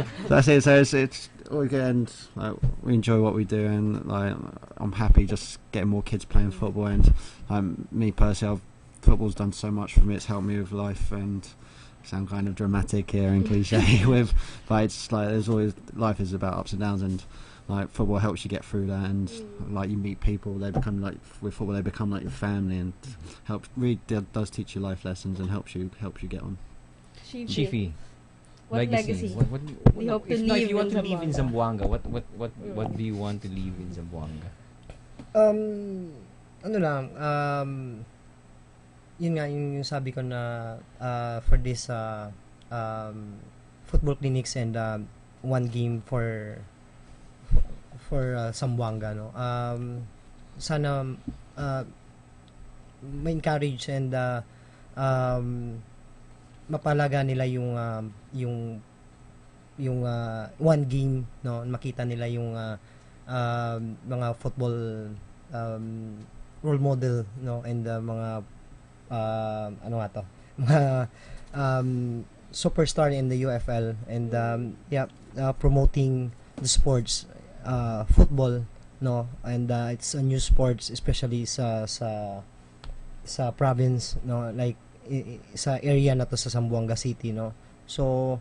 it. That's it. So it's again, like, we enjoy what we do, and like I'm happy just getting more kids playing football. And me personally, football's done so much for me. It's helped me with life, and sound kind of dramatic here and cliche but it's like there's always, life is about ups and downs, and like football helps you get through that, and like you meet people, they become like, with football they become like your family, and really does teach you life lessons and helps you get on. Chifi, what legacy? What we hope to if leave you want to in leave in Zamboanga, what do you want to leave in Zamboanga? Yun nga yung sabi ko na for this football clinics and one game for Zamboanga, no, sana ma-encourage and mapalaga nila yung one game, no, makita nila yung mga football role model, no, and mga mga superstar in the UFL, and promoting the sports, football, no, and it's a new sports, especially sa province, no, like sa area na to sa Zamboanga City, no. So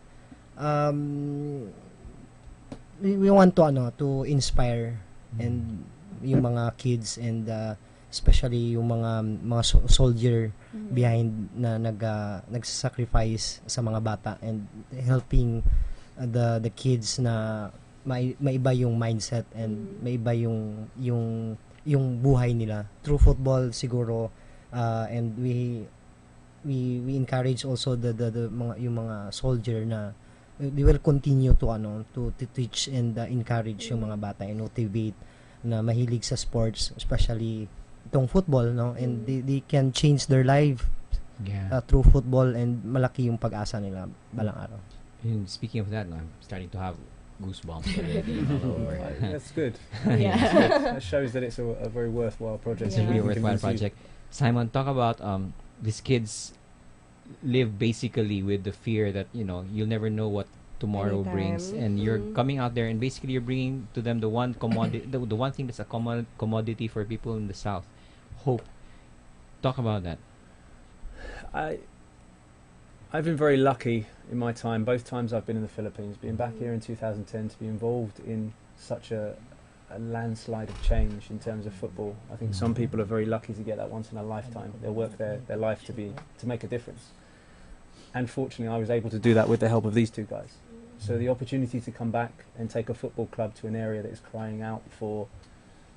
we want to inspire and yung mga kids, and especially yung mga soldier behind na nagsasacrifice sa mga bata, and helping the kids na maiba yung mindset, and maiba yung buhay nila through football siguro, and we encourage also the mga soldier na we will continue to teach and encourage yung mga bata and motivate na mahilig sa sports, especially itong football, no, and they can change their life through football, and malaki yung pag-asa nila balang araw. And speaking of that, I'm starting to have goosebumps already. That's good. That shows that it's a very worthwhile project. It's a really worthwhile project. Simon, talk about these kids live basically with the fear that you'll never know what tomorrow brings, and you're coming out there and basically you're bringing to them the one commodity, the one thing that's a commodity for people in the South, hope. Talk about that. I've been very lucky in my time, both times I've been in the Philippines, being back here in 2010 to be involved in such a landslide of change in terms of football. I think some people are very lucky to get that once in a lifetime. They'll work their life to make a difference. And fortunately, I was able to do that with the help of these two guys. So the opportunity to come back and take a football club to an area that is crying out for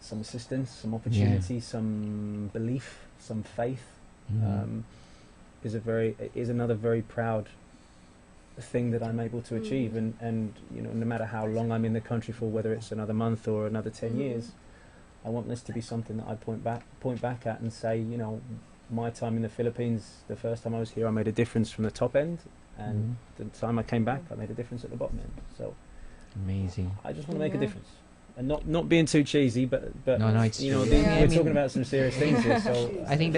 some assistance, some opportunity, some belief, some faith, is another very proud thing that I'm able to achieve. And no matter how long I'm in the country for, whether it's another month or another 10 years, I want this to be something that I point back at and say, my time in the Philippines, the first time I was here, I made a difference from the top end, and the time I came back, I made a difference at the bottom end. So amazing. I just want to make a difference, and not being too cheesy, but no, it's true. We're talking about some serious things here. So I think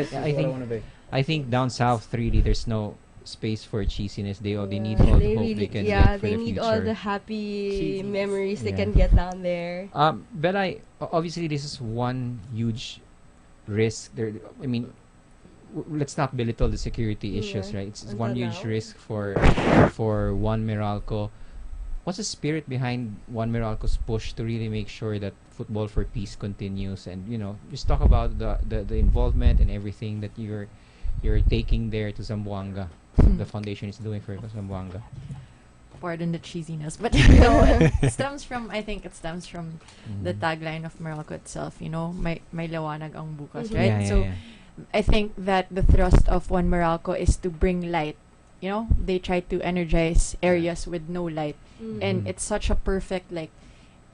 I think down south really there's no space for cheesiness. They need all the hope they can get for the future. They need all the happy memories they can get down there. But obviously this is one huge risk. Let's not belittle the security issues, right? It's one huge risk for One Meralco. What's the spirit behind One Meralco's push to really make sure that football for peace continues? And just talk about the involvement and everything that you're taking there to Zamboanga. The foundation is doing for Zamboanga. Pardon the cheesiness, but it stems from the tagline of Meralco itself. May liwanag ang bukas, right? I think that the thrust of One Meralco is to bring light. They try to energize areas with no light, and it's such a perfect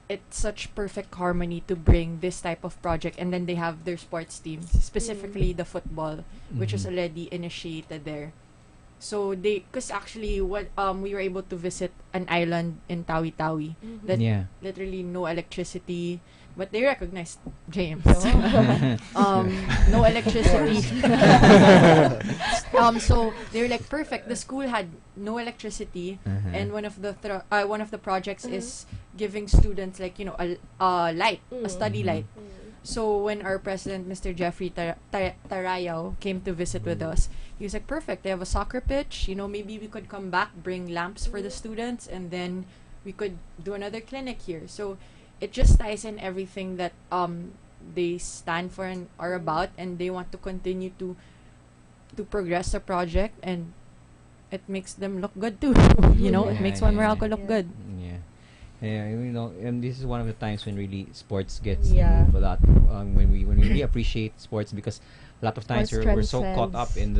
it's such perfect harmony to bring this type of project, and then they have their sports teams, specifically the football, which is already initiated there. So because actually, what we were able to visit an island in Tawi-Tawi that literally no electricity, but they recognized James. No electricity. So they're like perfect. The school had no electricity, and one of the projects is giving students like a light, a study light. So when our president, Mr. Jeffrey Tarayaw, came to visit with us, he was like, perfect, they have a soccer pitch, maybe we could come back, bring lamps for the students, and then we could do another clinic here. So it just ties in everything that they stand for and are about, and they want to continue to progress the project, and it makes them look good too. It makes One Meralco look good. Yeah, and this is one of the times when really sports gets moved a lot. When we really appreciate sports, because a lot of times we're so caught up in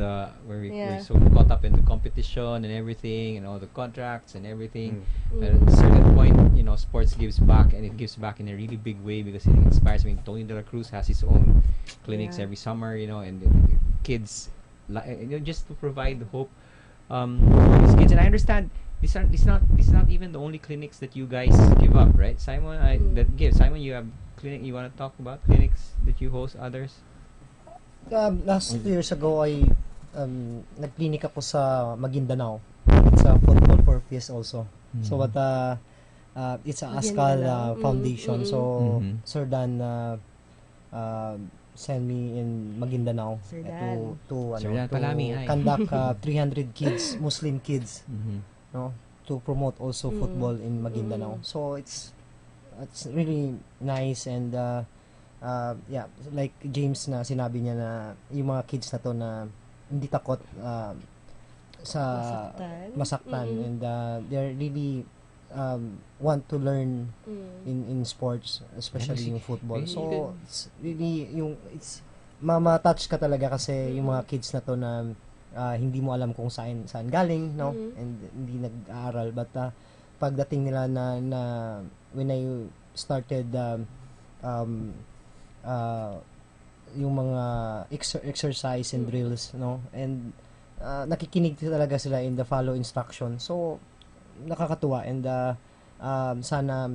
we're so caught up in the competition and everything, and all the contracts and everything. At a certain point, sports gives back, and it gives back in a really big way, because it inspires. Tony De La Cruz has his own clinics every summer, and kids, just to provide hope for these kids. And I understand. This is not even the only clinics that you guys give up, right, Simon? Simon, you have clinic. You want to talk about clinics that you host others? Last 2 years ago, ay nag-clinic ako sa Maguindanao. It's a football for peace also. So what it's a ASCAL foundation. So Sir Dan sent me in Maguindanao to conduct 300 kids, Muslim kids. To promote also football in Maguindanao. So it's really nice, and like James na sinabi niya na yung mga kids na to na hindi takot sa masaktan, and they really want to learn in sports, especially yung football. So it's really it's ma-touch ka talaga, kasi yung mga kids na to na hindi mo alam kung saan galing, and hindi nag-aaral, but pagdating nila na when I started yung mga exercise and drills, and nakikinig talaga sila in the follow instruction. So nakakatuwa, and sana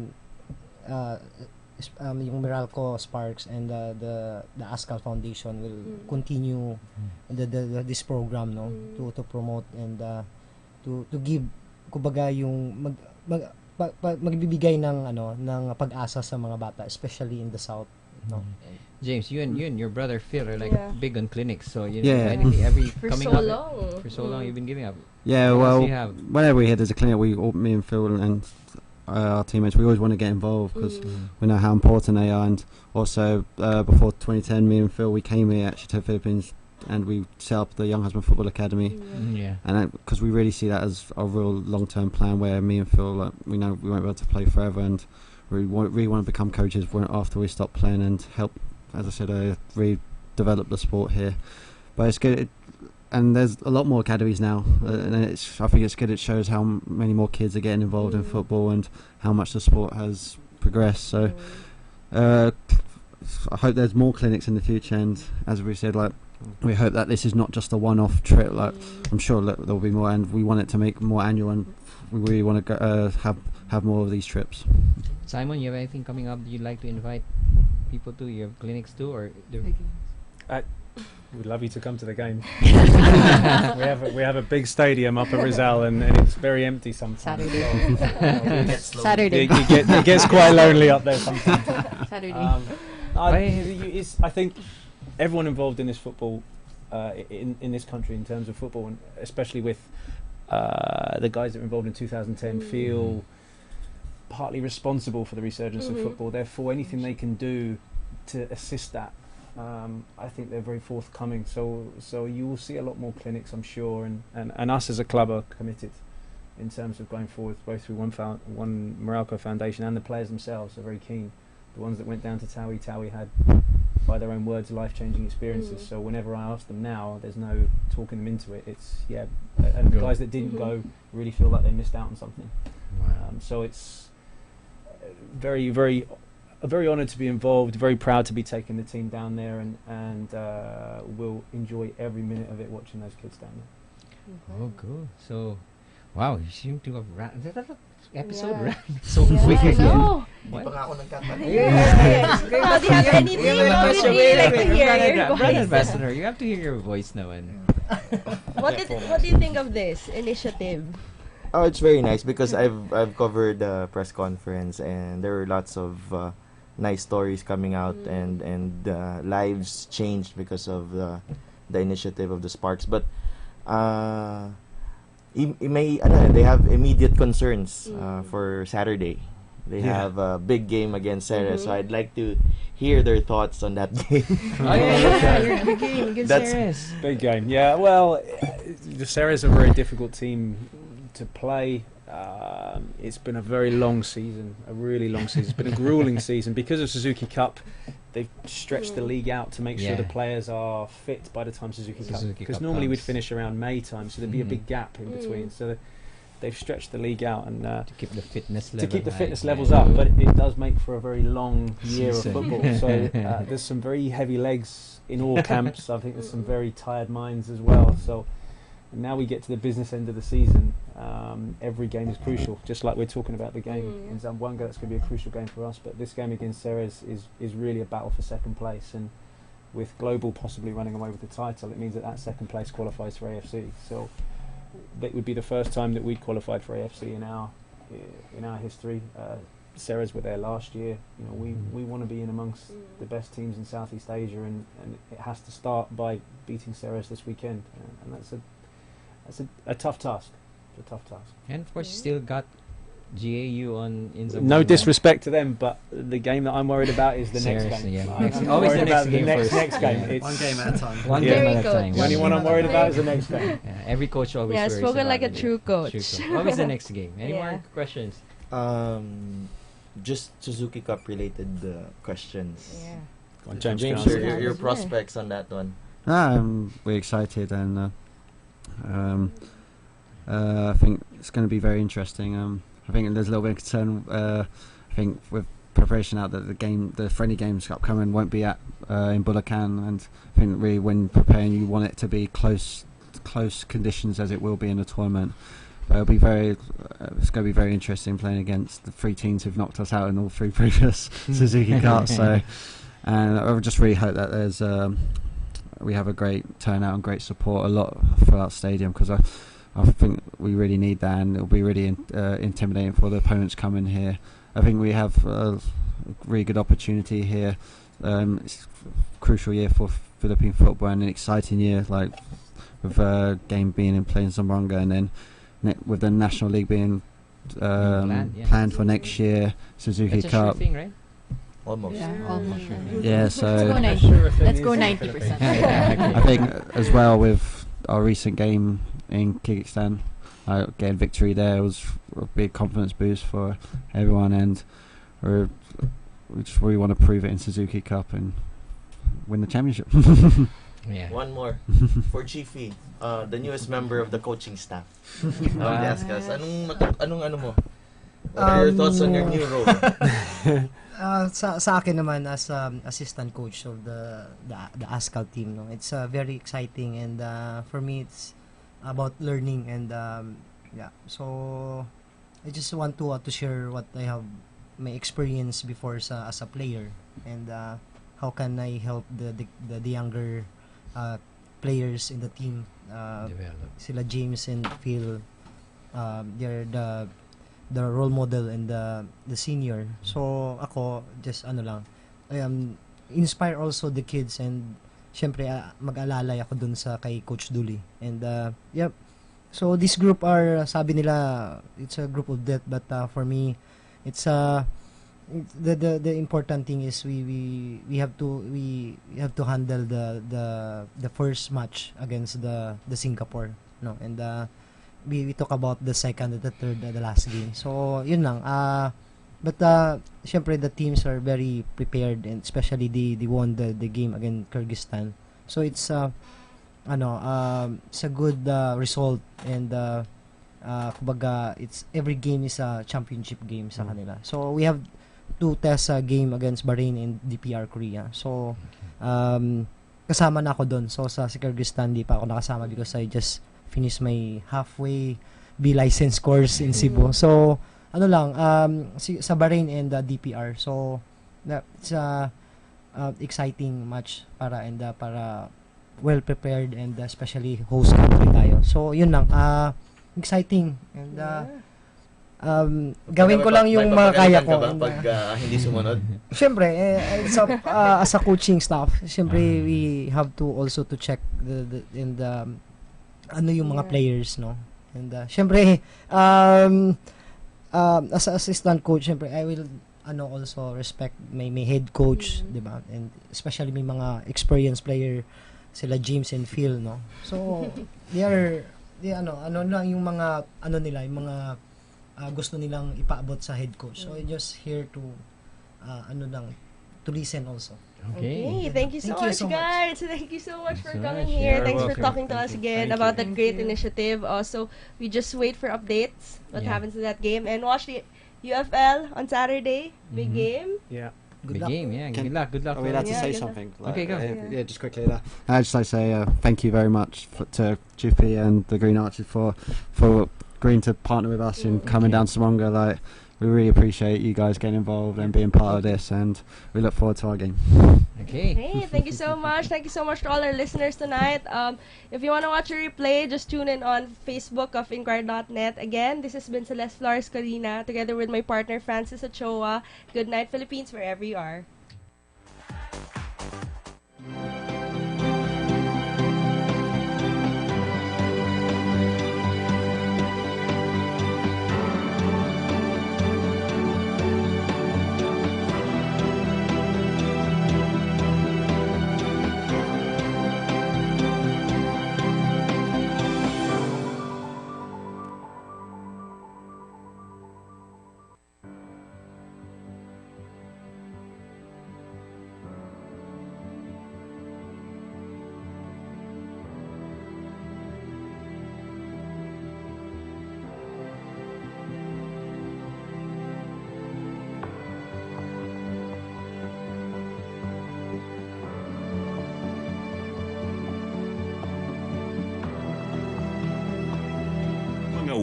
yung Meralco Sparks and the ASCAL Foundation will continue this program, to promote and to give, kumbaga, yung magbibigay ng pag-asa sa mga bata, especially in the south. James, you and your brother Phil are like big on clinics, so every for coming so up long. For so long you've been giving up. Yeah, well, whenever we hear there's a clinic, me and Phil and our teammates, we always want to get involved, because we know how important they are. And also before 2010, me and Phil, we came here actually to the Philippines, and we set up the Young Husband Football Academy. And because we really see that as a real long-term plan, where me and Phil, we know we won't be able to play forever, and we really want to become coaches after we stop playing, and help, as I said, really develop the sport here. But it's good. And there's a lot more academies now, and I think it's good. It shows how many more kids are getting involved in football, and how much the sport has progressed. So I hope there's more clinics in the future, and as we said, we hope that this is not just a one-off trip. I'm sure that there'll be more, and we want it to make more annual, and we really want to have more of these trips. Simon, you have anything coming up that you'd like to invite people to? You have clinics too, or? We'd love you to come to the game. we have a big stadium up at Rizal, and it's very empty sometimes. Saturday. It gets quite lonely up there sometimes. Saturday. I think everyone involved in this football, in this country, in terms of football, and especially with the guys that were involved in 2010, feel partly responsible for the resurgence of football. Therefore, anything they can do to assist that, I think they're very forthcoming. So you will see a lot more clinics, I'm sure, and us as a club are committed in terms of going forward, both through one Meralco Foundation, and the players themselves are very keen. The ones that went down to Tawi had, by their own words, life-changing experiences. So whenever I ask them now, there's no talking them into it. It's and the guys that didn't go really feel like they missed out on something. Wow. So it's very honoured to be involved. Very proud to be taking the team down there, and we'll enjoy every minute of it watching those kids down there. Oh, cool. So, wow, you seem to have episode Yeah. ran so quick I again. know. What? Do you have anything you would really like to hear your Brand voice? ambassador, you have to hear your voice now. And What do you think of this initiative? Oh, it's very nice because I've covered the press conference, and there were lots of nice stories coming out, and lives changed because of the initiative of the Sparks. But they have immediate concerns for Saturday. They have a big game against Ceres, so I'd like to hear their thoughts on that game. big game against Ceres. Big game, yeah. Well, the Ceres are a very difficult team to play. It's been a very long season, a really long season. It's been a grueling season because of Suzuki Cup. They've stretched the league out to make sure the players are fit by the time Suzuki Cup. Because normally we'd finish around May time, so there'd be a big gap in between. So they've stretched the league out and to keep the fitness level levels up. But it does make for a very long year of football. So there's some very heavy legs in all camps. I think there's some very tired minds as well. So now we get to the business end of the season. Every game is crucial, just like we're talking about the game in Zamboanga. That's going to be a crucial game for us, but this game against Ceres is really a battle for second place, and with Global possibly running away with the title, it means that second place qualifies for AFC. So it would be the first time that we'd qualified for AFC in our history. Ceres were there last year. You know, we want to be in amongst the best teams in Southeast Asia, and it has to start by beating Ceres this weekend, and that's a tough task. It's a tough task. And of course, you still got GAU in Zamboanga. No disrespect to them, but the game that I'm worried about is the next game. Yeah. Always the next game next first. game. It's one game at a time. One game at a time. The only one I'm worried about is the next game. Yeah, every coach always Yeah, worries spoken about like a it. true coach. Always the next game. Any more questions? Just Suzuki Cup related questions. Yeah. Go on, James, your prospects on that one. We're excited, and I think it's going to be very interesting. I think there's a little bit of concern. I think with preparation out that the friendly games upcoming won't be at in Bulacan, and I think really when preparing you want it to be close conditions as it will be in the tournament. But it'll be it's going to be very interesting playing against the three teams who've knocked us out in all three previous Suzuki Cups. So, and I would just really hope that we have a great turnout and great support a lot throughout stadium, because I think we really need that, and it'll be really intimidating for the opponents coming here. I think we have a really good opportunity here. It's a crucial year for Philippine football and an exciting year, like with game being in play in Zamboanga, and then with the National League being planned for next year, Suzuki That's Cup. A sure thing, right? Almost. Yeah, almost. Yeah, so Let's go 90%. I think as well with our recent game in Kyrgyzstan, getting victory there was a big confidence boost for everyone, and we just really want to prove it in Suzuki Cup and win the championship. Yeah. One more for Chiefy, the newest member of the coaching staff. Ask us, anong mo? What are your thoughts on your new role? Sa akin naman as assistant coach of the ASCAL team, no, it's very exciting, and for me it's about learning, and so I just want to share what I have my experience before as a player, and how can I help the younger players in the team, sila James and Phil, they're the role model and the senior. So ako just inspire also the kids, and syempre mag-alalay ako dun sa kay Coach Dooley, and yep. So this group are, sabi nila it's a group of death, but for me it's the important thing is we have to handle the first match against the Singapore, no, and we talk about the second and the third, the last game. So yun lang, but syempre the teams are very prepared, and especially they won the game against Kyrgyzstan, so it's a good result, and kumbaga, it's every game is a championship game sa kanila. So we have 2 test game against Bahrain and DPR Korea. So kasama na ako doon. So sa Kyrgyzstan di pa ako nakasama because I just finished my halfway B license course in Cebu. So ano lang, sa Bahrain and DPR. So it's a exciting match para well prepared and especially host country tayo. So yun lang, exciting and gawin ko lang yung mga kaya ko. Pag hindi sumunod? Siyempre, as a coaching staff, siyempre we have to also to check ano yung mga players, no? And siyempre, as a assistant coach, siyempre I will also respect may head coach, 'di ba? And especially may mga experienced player sila James and Phil, no? So ano lang yung mga nila, yung mga gusto nilang ipaabot sa head coach. So just here to to listen also. Okay, thank you so much, guys. Thank you so much for coming much. here. You're Thanks for welcome. talking to us again about that great initiative. Also, we just wait for updates. What happens in that game and watch the UFL on Saturday. Big game. Yeah. Good game, yeah. Good luck. Are we allowed to Yeah, say good luck. something? Okay, go. Yeah, just quickly. I'd just like to say thank you very much to GP and the Green Archers for agreeing to partner with us in coming down to Monga. Like, we really appreciate you guys getting involved and being part of this, and we look forward to our game. Okay. Hey, thank you so much. Thank you so much to all our listeners tonight. If you want to watch a replay, just tune in on Facebook of Inquire.net. Again, this has been Celeste Flores Carina, together with my partner Francis Ochoa. Good night, Philippines, wherever you are.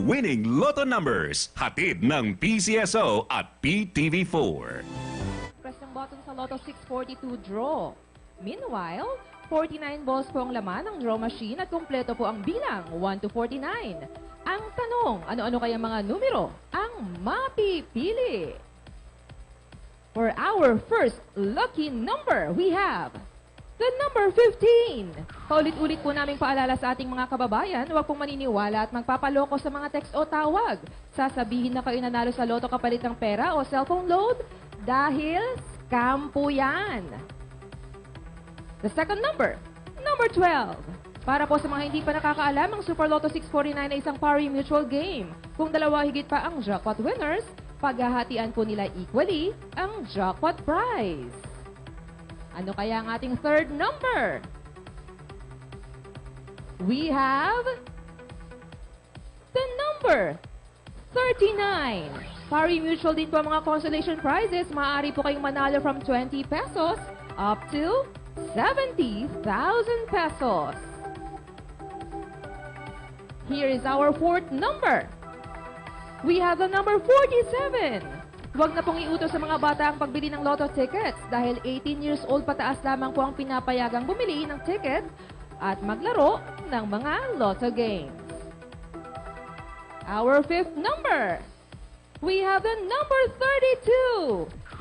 Winning Lotto numbers, hatid ng PCSO at PTV4. Press ng button sa Lotto 642 draw. Meanwhile, 49 balls po ang laman ng draw machine at kumpleto po ang bilang 1 to 49. Ang tanong, ano-ano kaya mga numero ang mapipili? For our first lucky number, we have the number 15. Paulit-ulit po naming paalala sa ating mga kababayan, huwag pong maniniwala at magpapaloko sa mga text o tawag. Sasabihin na kayo nanalo sa loto kapalit ng pera o cellphone load dahil scam po yan. The second number, number 12. Para po sa mga hindi pa nakakaalam, ang Super Lotto 649 ay isang pari mutual game. Kung dalawa higit pa ang jackpot winners, paghahatian po nila equally ang jackpot prize. Ano kaya ang ating third number? We have the number 39. Pari mutual din po ang mga consolation prizes. Maaari po kayong manalo from 20 pesos up to 70,000 pesos. Here is our fourth number. We have the number 47. Huwag na pong iutos sa mga bata ang pagbili ng lotto tickets dahil 18 years old pataas lamang po ang pinapayagang bumili ng ticket at maglaro ng mga lotto games. Our fifth number, we have the number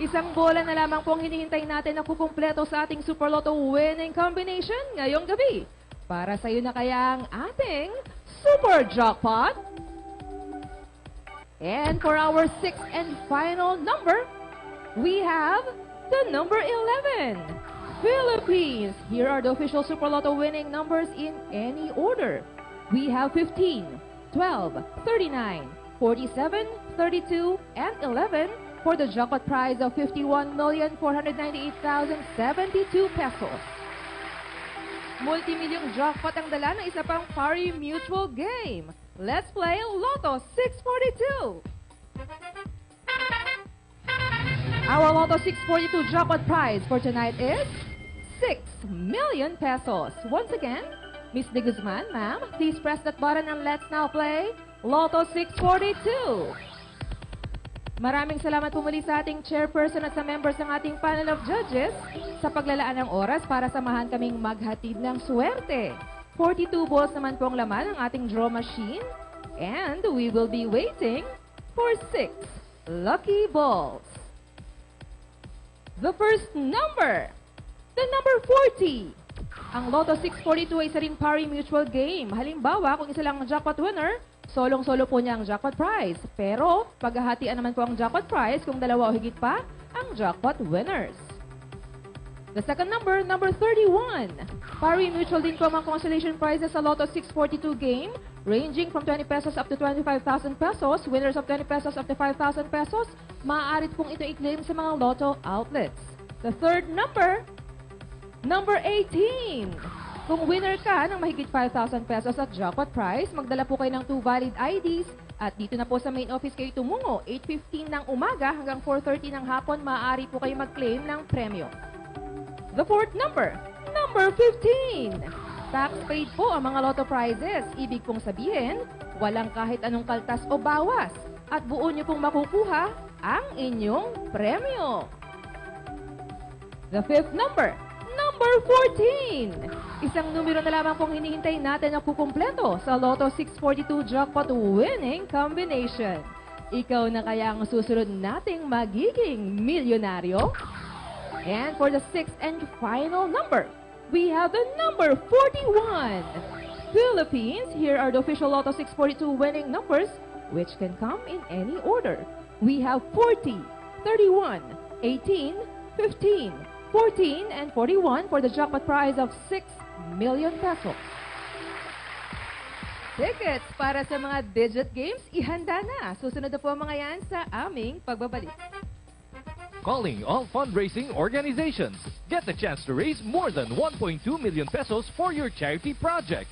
32. Isang bola na lamang po ang hinihintay natin na kukumpleto sa ating Super Lotto winning combination ngayong gabi. Para sa iyo na kaya ang ating Super Jackpot? And for our sixth and final number, we have the number 11. Philippines. Here are the official Super Lotto winning numbers in any order. We have 15, 12, 39, 47, 32, and 11 for the jackpot prize of 51,498,072 pesos. Multimilyong jackpot ang dala ng isa pang pari mutual game. Let's play Lotto 642. Our Lotto 642 jackpot prize for tonight is 6 million pesos. Once again, Miss De Guzman, ma'am, please press that button and let's now play Lotto 642. Maraming salamat po muli sa ating chairperson at sa members ng ating panel of judges sa paglalaan ng oras para samahan kaming maghatid ng swerte. 42 balls naman po ang laman ng ating draw machine and we will be waiting for 6 lucky balls. The first number, the number 40. Ang Lotto 642 ay isa ring pari-mutual game. Halimbawa, kung isa lang ang jackpot winner, solong-solo po niya ang jackpot prize. Pero, paghahatian naman po ang jackpot prize kung dalawa o higit pa ang jackpot winners. The second number, number 31. Pari-mutual din po ang consolation prizes sa Lotto 642 game, ranging from 20 pesos up to 25,000 pesos. Winners of 20 pesos up to 5,000 pesos, maaari pong ito i-claim sa mga Lotto outlets. The third number, number 18. Kung winner ka ng mahigit 5,000 pesos at jackpot prize, magdala po kayo ng 2 valid IDs at dito na po sa main office kayo tumungo. 8:15 ng umaga hanggang 4:30 ng hapon, maaari po kayo mag-claim ng premyo. The fourth number, number 15. Tax paid po ang mga Lotto prizes. Ibig pong sabihin, walang kahit anong kaltas o bawas at buo niyo pong makukuha ang inyong premyo. The fifth number, number 14. Isang numero na lamang pong hinihintay natin na kukumpleto sa Lotto 642 jackpot winning combination. Ikaw na kaya ang susunod nating magiging milyonaryo? And for the sixth and final number, we have the number 41. Philippines, here are the official Lotto 642 winning numbers, which can come in any order. We have 40, 31, 18, 15, 14, and 41 for the jackpot prize of 6 million pesos. Tickets para sa mga digit games, ihanda na. Susunod na po ang mga yan sa aming pagbabalik. Calling all fundraising organizations. Get the chance to raise more than 1.2 million pesos for your charity projects.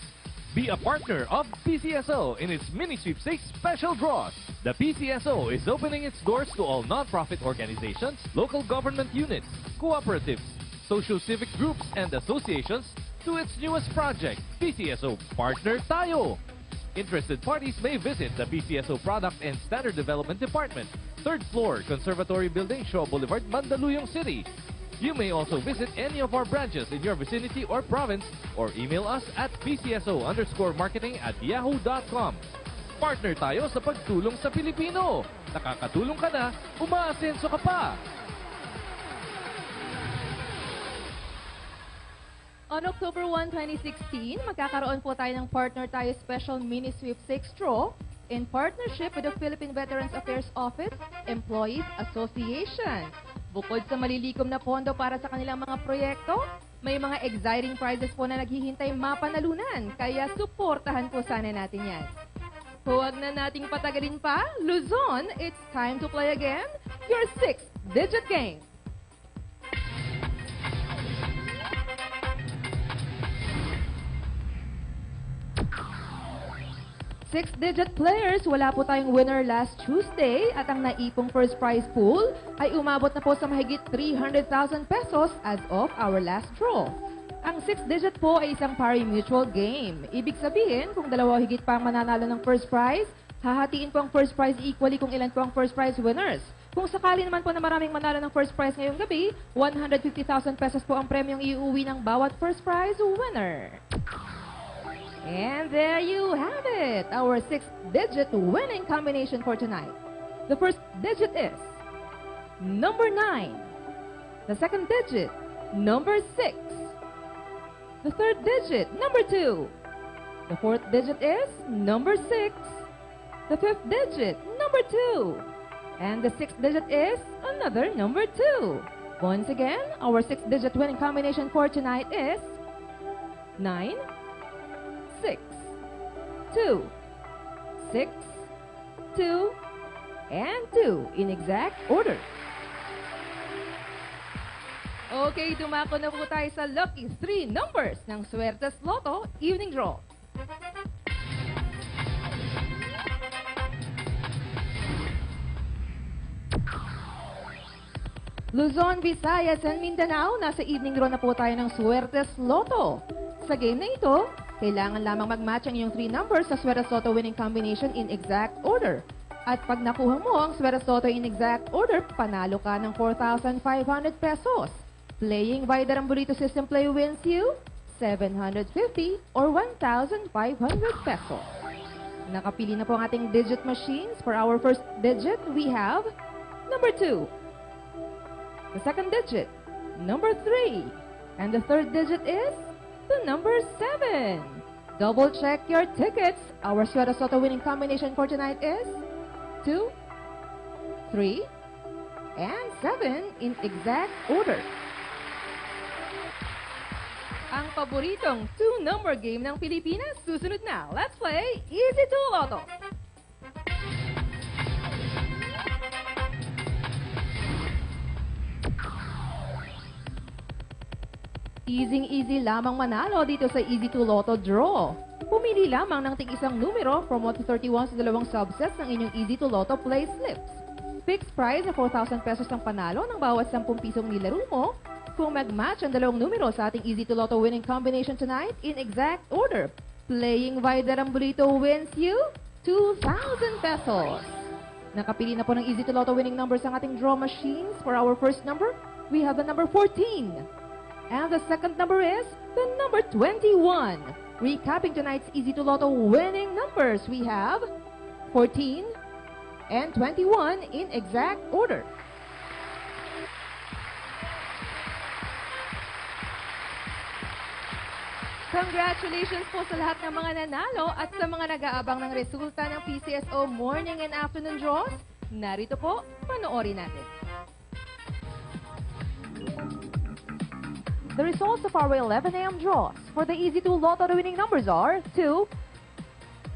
Be a partner of PCSO in its mini sweepstakes special draws. The PCSO is opening its doors to all non-profit organizations, local government units, cooperatives, social-civic groups, and associations to its newest project, PCSO Partner Tayo. Interested parties may visit the PCSO Product and Standard Development Department, 3rd floor, Conservatory Building, Shaw Boulevard, Mandaluyong City. You may also visit any of our branches in your vicinity or province or email us at pcso_marketing@yahoo.com. Partner tayo sa pagtulong sa Pilipino. Nakakatulong ka na, umaasenso ka pa. On October 1, 2016, magkakaroon po tayo ng Partner Tayo Special Mini Sweepstakes Draw in partnership with the Philippine Veterans Affairs Office Employees Association. Bukod sa malilikom na pondo para sa kanilang mga proyekto, may mga exciting prizes po na naghihintay mapanalunan, kaya suportahan po sana natin yan. Huwag na nating patagalin pa, Luzon, it's time to play again your 6-digit game. Six-digit players, wala po tayong winner last Tuesday at ang naipong first prize pool ay umabot na po sa mahigit 300,000 pesos as of our last draw. Ang 6-digit po ay isang pari-mutual game. Ibig sabihin, kung dalawa o higit pa ang mananalo ng first prize, hahatiin po ang first prize equally kung ilan po ang first prize winners. Kung sakali naman po na maraming manalo ng first prize ngayong gabi, 150,000 pesos po ang premyong iuwi ng bawat first prize winner. And there you have it, our 6-digit winning combination for tonight. The first digit is number 9. The second digit, number 6. The third digit, number 2. The fourth digit is number 6. The fifth digit, number 2. And the sixth digit is another number 2. Once again, our 6-digit winning combination for tonight is 9, 6, 2, 6, 2, and 2 in exact order. Okay, dumako na po tayo sa lucky 3 numbers ng Suertes Lotto Evening Draw. Luzon, Visayas, and Mindanao, nasa evening draw na po tayo ng Suertes Lotto. Sa game na ito, kailangan lamang mag-match ang iyong 3 numbers sa Suertes Lotto winning combination in exact order. At pag nakuha mo ang Suertes Lotto in exact order, panalo ka ng 4,500 pesos. Playing by the Rambolito system play wins you 750 or 1,500 pesos. Nakapili na po ang ating digit machines. For our first digit, we have number 2. The second digit, number 3. And the third digit is the number 7. Double check your tickets. Our Suertes Lotto winning combination for tonight is 2, 3, and 7 in exact order. Ang paboritong 2-number game ng Pilipinas, susunod na. Let's play Easy 2 Lotto. Easy lamang manalo dito sa Easy 2 Lotto Draw. Pumili lamang ng tig-isang numero from 1 to 31 sa dalawang subsets ng inyong Easy 2 Lotto play slips. Fixed prize na 4,000 pesos ang panalo ng bawat 10 pisong nilaro mo kung mag-match ang dalawang numero sa ating Easy 2 Lotto winning combination tonight in exact order. Playing by the Rambolito wins you 2,000 pesos. Nakapili na po ng Easy 2 Lotto winning numbers ang ating draw machines. For our first number, we have the number 14. And the second number is the number 21. Recapping tonight's Easy 2 Lotto winning numbers, we have 14 and 21 in exact order. Congratulations po sa lahat ng mga nanalo at sa mga nag-aabang ng resulta ng PCSO morning and afternoon draws. Narito po, panoorin natin. The results of our 11 a.m. draws for the Easy 2 Lotto winning numbers are 2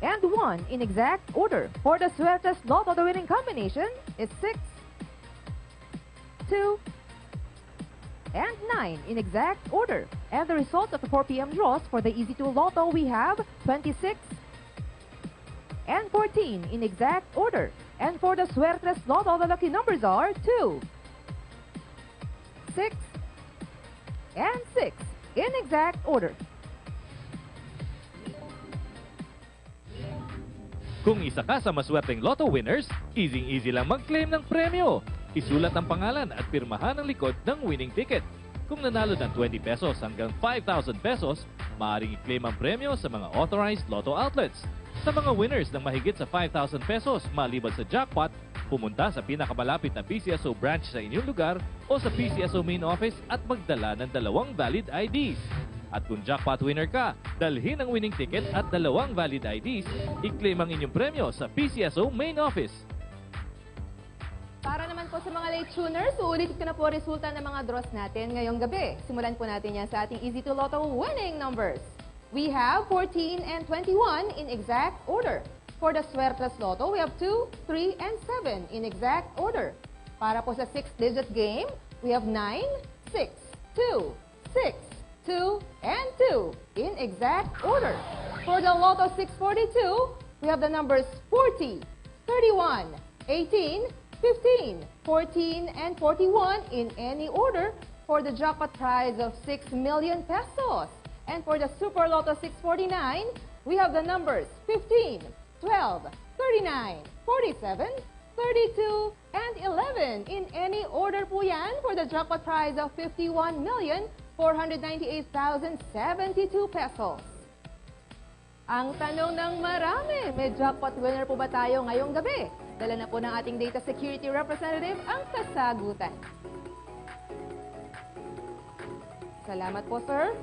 and 1 in exact order. For the Suertes Lotto winning combination is 6, 2, and 9 in exact order. And the results of the 4 p.m. draws for the Easy 2 Lotto, we have 26 and 14 in exact order. And for the Suertes Lotto, the lucky numbers are 2, 6, and 6 in exact order. Kung isa ka sa maswerteng Lotto winners, easy lang mag-claim ng premyo. Isulat ang pangalan at pirmahan ang likod ng winning ticket. Kung nanalo ng 20 pesos hanggang 5,000 pesos, maaaring i-claim ang premyo sa mga authorized Lotto outlets. Sa mga winners ng mahigit sa 5,000 pesos maliban sa jackpot, pumunta sa pinakamalapit na PCSO branch sa inyong lugar o sa PCSO main office at magdala ng 2 valid IDs. At kung jackpot winner ka, dalhin ang winning ticket at 2 valid IDs, i-claim ang inyong premyo sa PCSO main office. Para naman po sa mga late tuners, uulitin ko na po resulta ng mga draws natin ngayong gabi. Simulan po natin yan sa ating Easy 2 Lotto winning numbers. We have 14 and 21 in exact order. For the Suertes Lotto, we have 2, 3, and 7 in exact order. Para po sa 6-digit game, we have 9, 6, 2, 6, 2, and 2 in exact order. For the Lotto 642, we have the numbers 40, 31, 18, 15, 14, and 41 in any order for the jackpot prize of 6 million pesos. And for the Super Lotto 649, we have the numbers 15, 12, 39, 47, 32, and 11 in any order po yan for the jackpot prize of 51,498,072 pesos. Ang tanong ng marami, may jackpot winner po ba tayo ngayong gabi? Dala na po ng ating data security representative ang kasagutan. Salamat po, sir.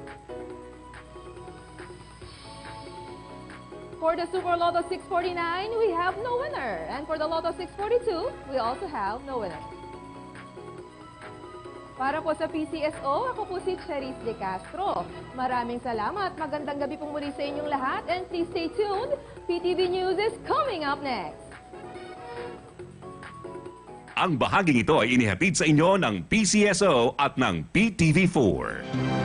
For the Super Lotto 649, we have no winner. And for the Lotto 642, we also have no winner. Para po sa PCSO, ako po si Cherise De Castro. Maraming salamat. Magandang gabi pong muli sa inyong lahat. And please stay tuned. PTV News is coming up next. Ang bahaging ito ay inihatid sa inyo ng PCSO at ng PTV4.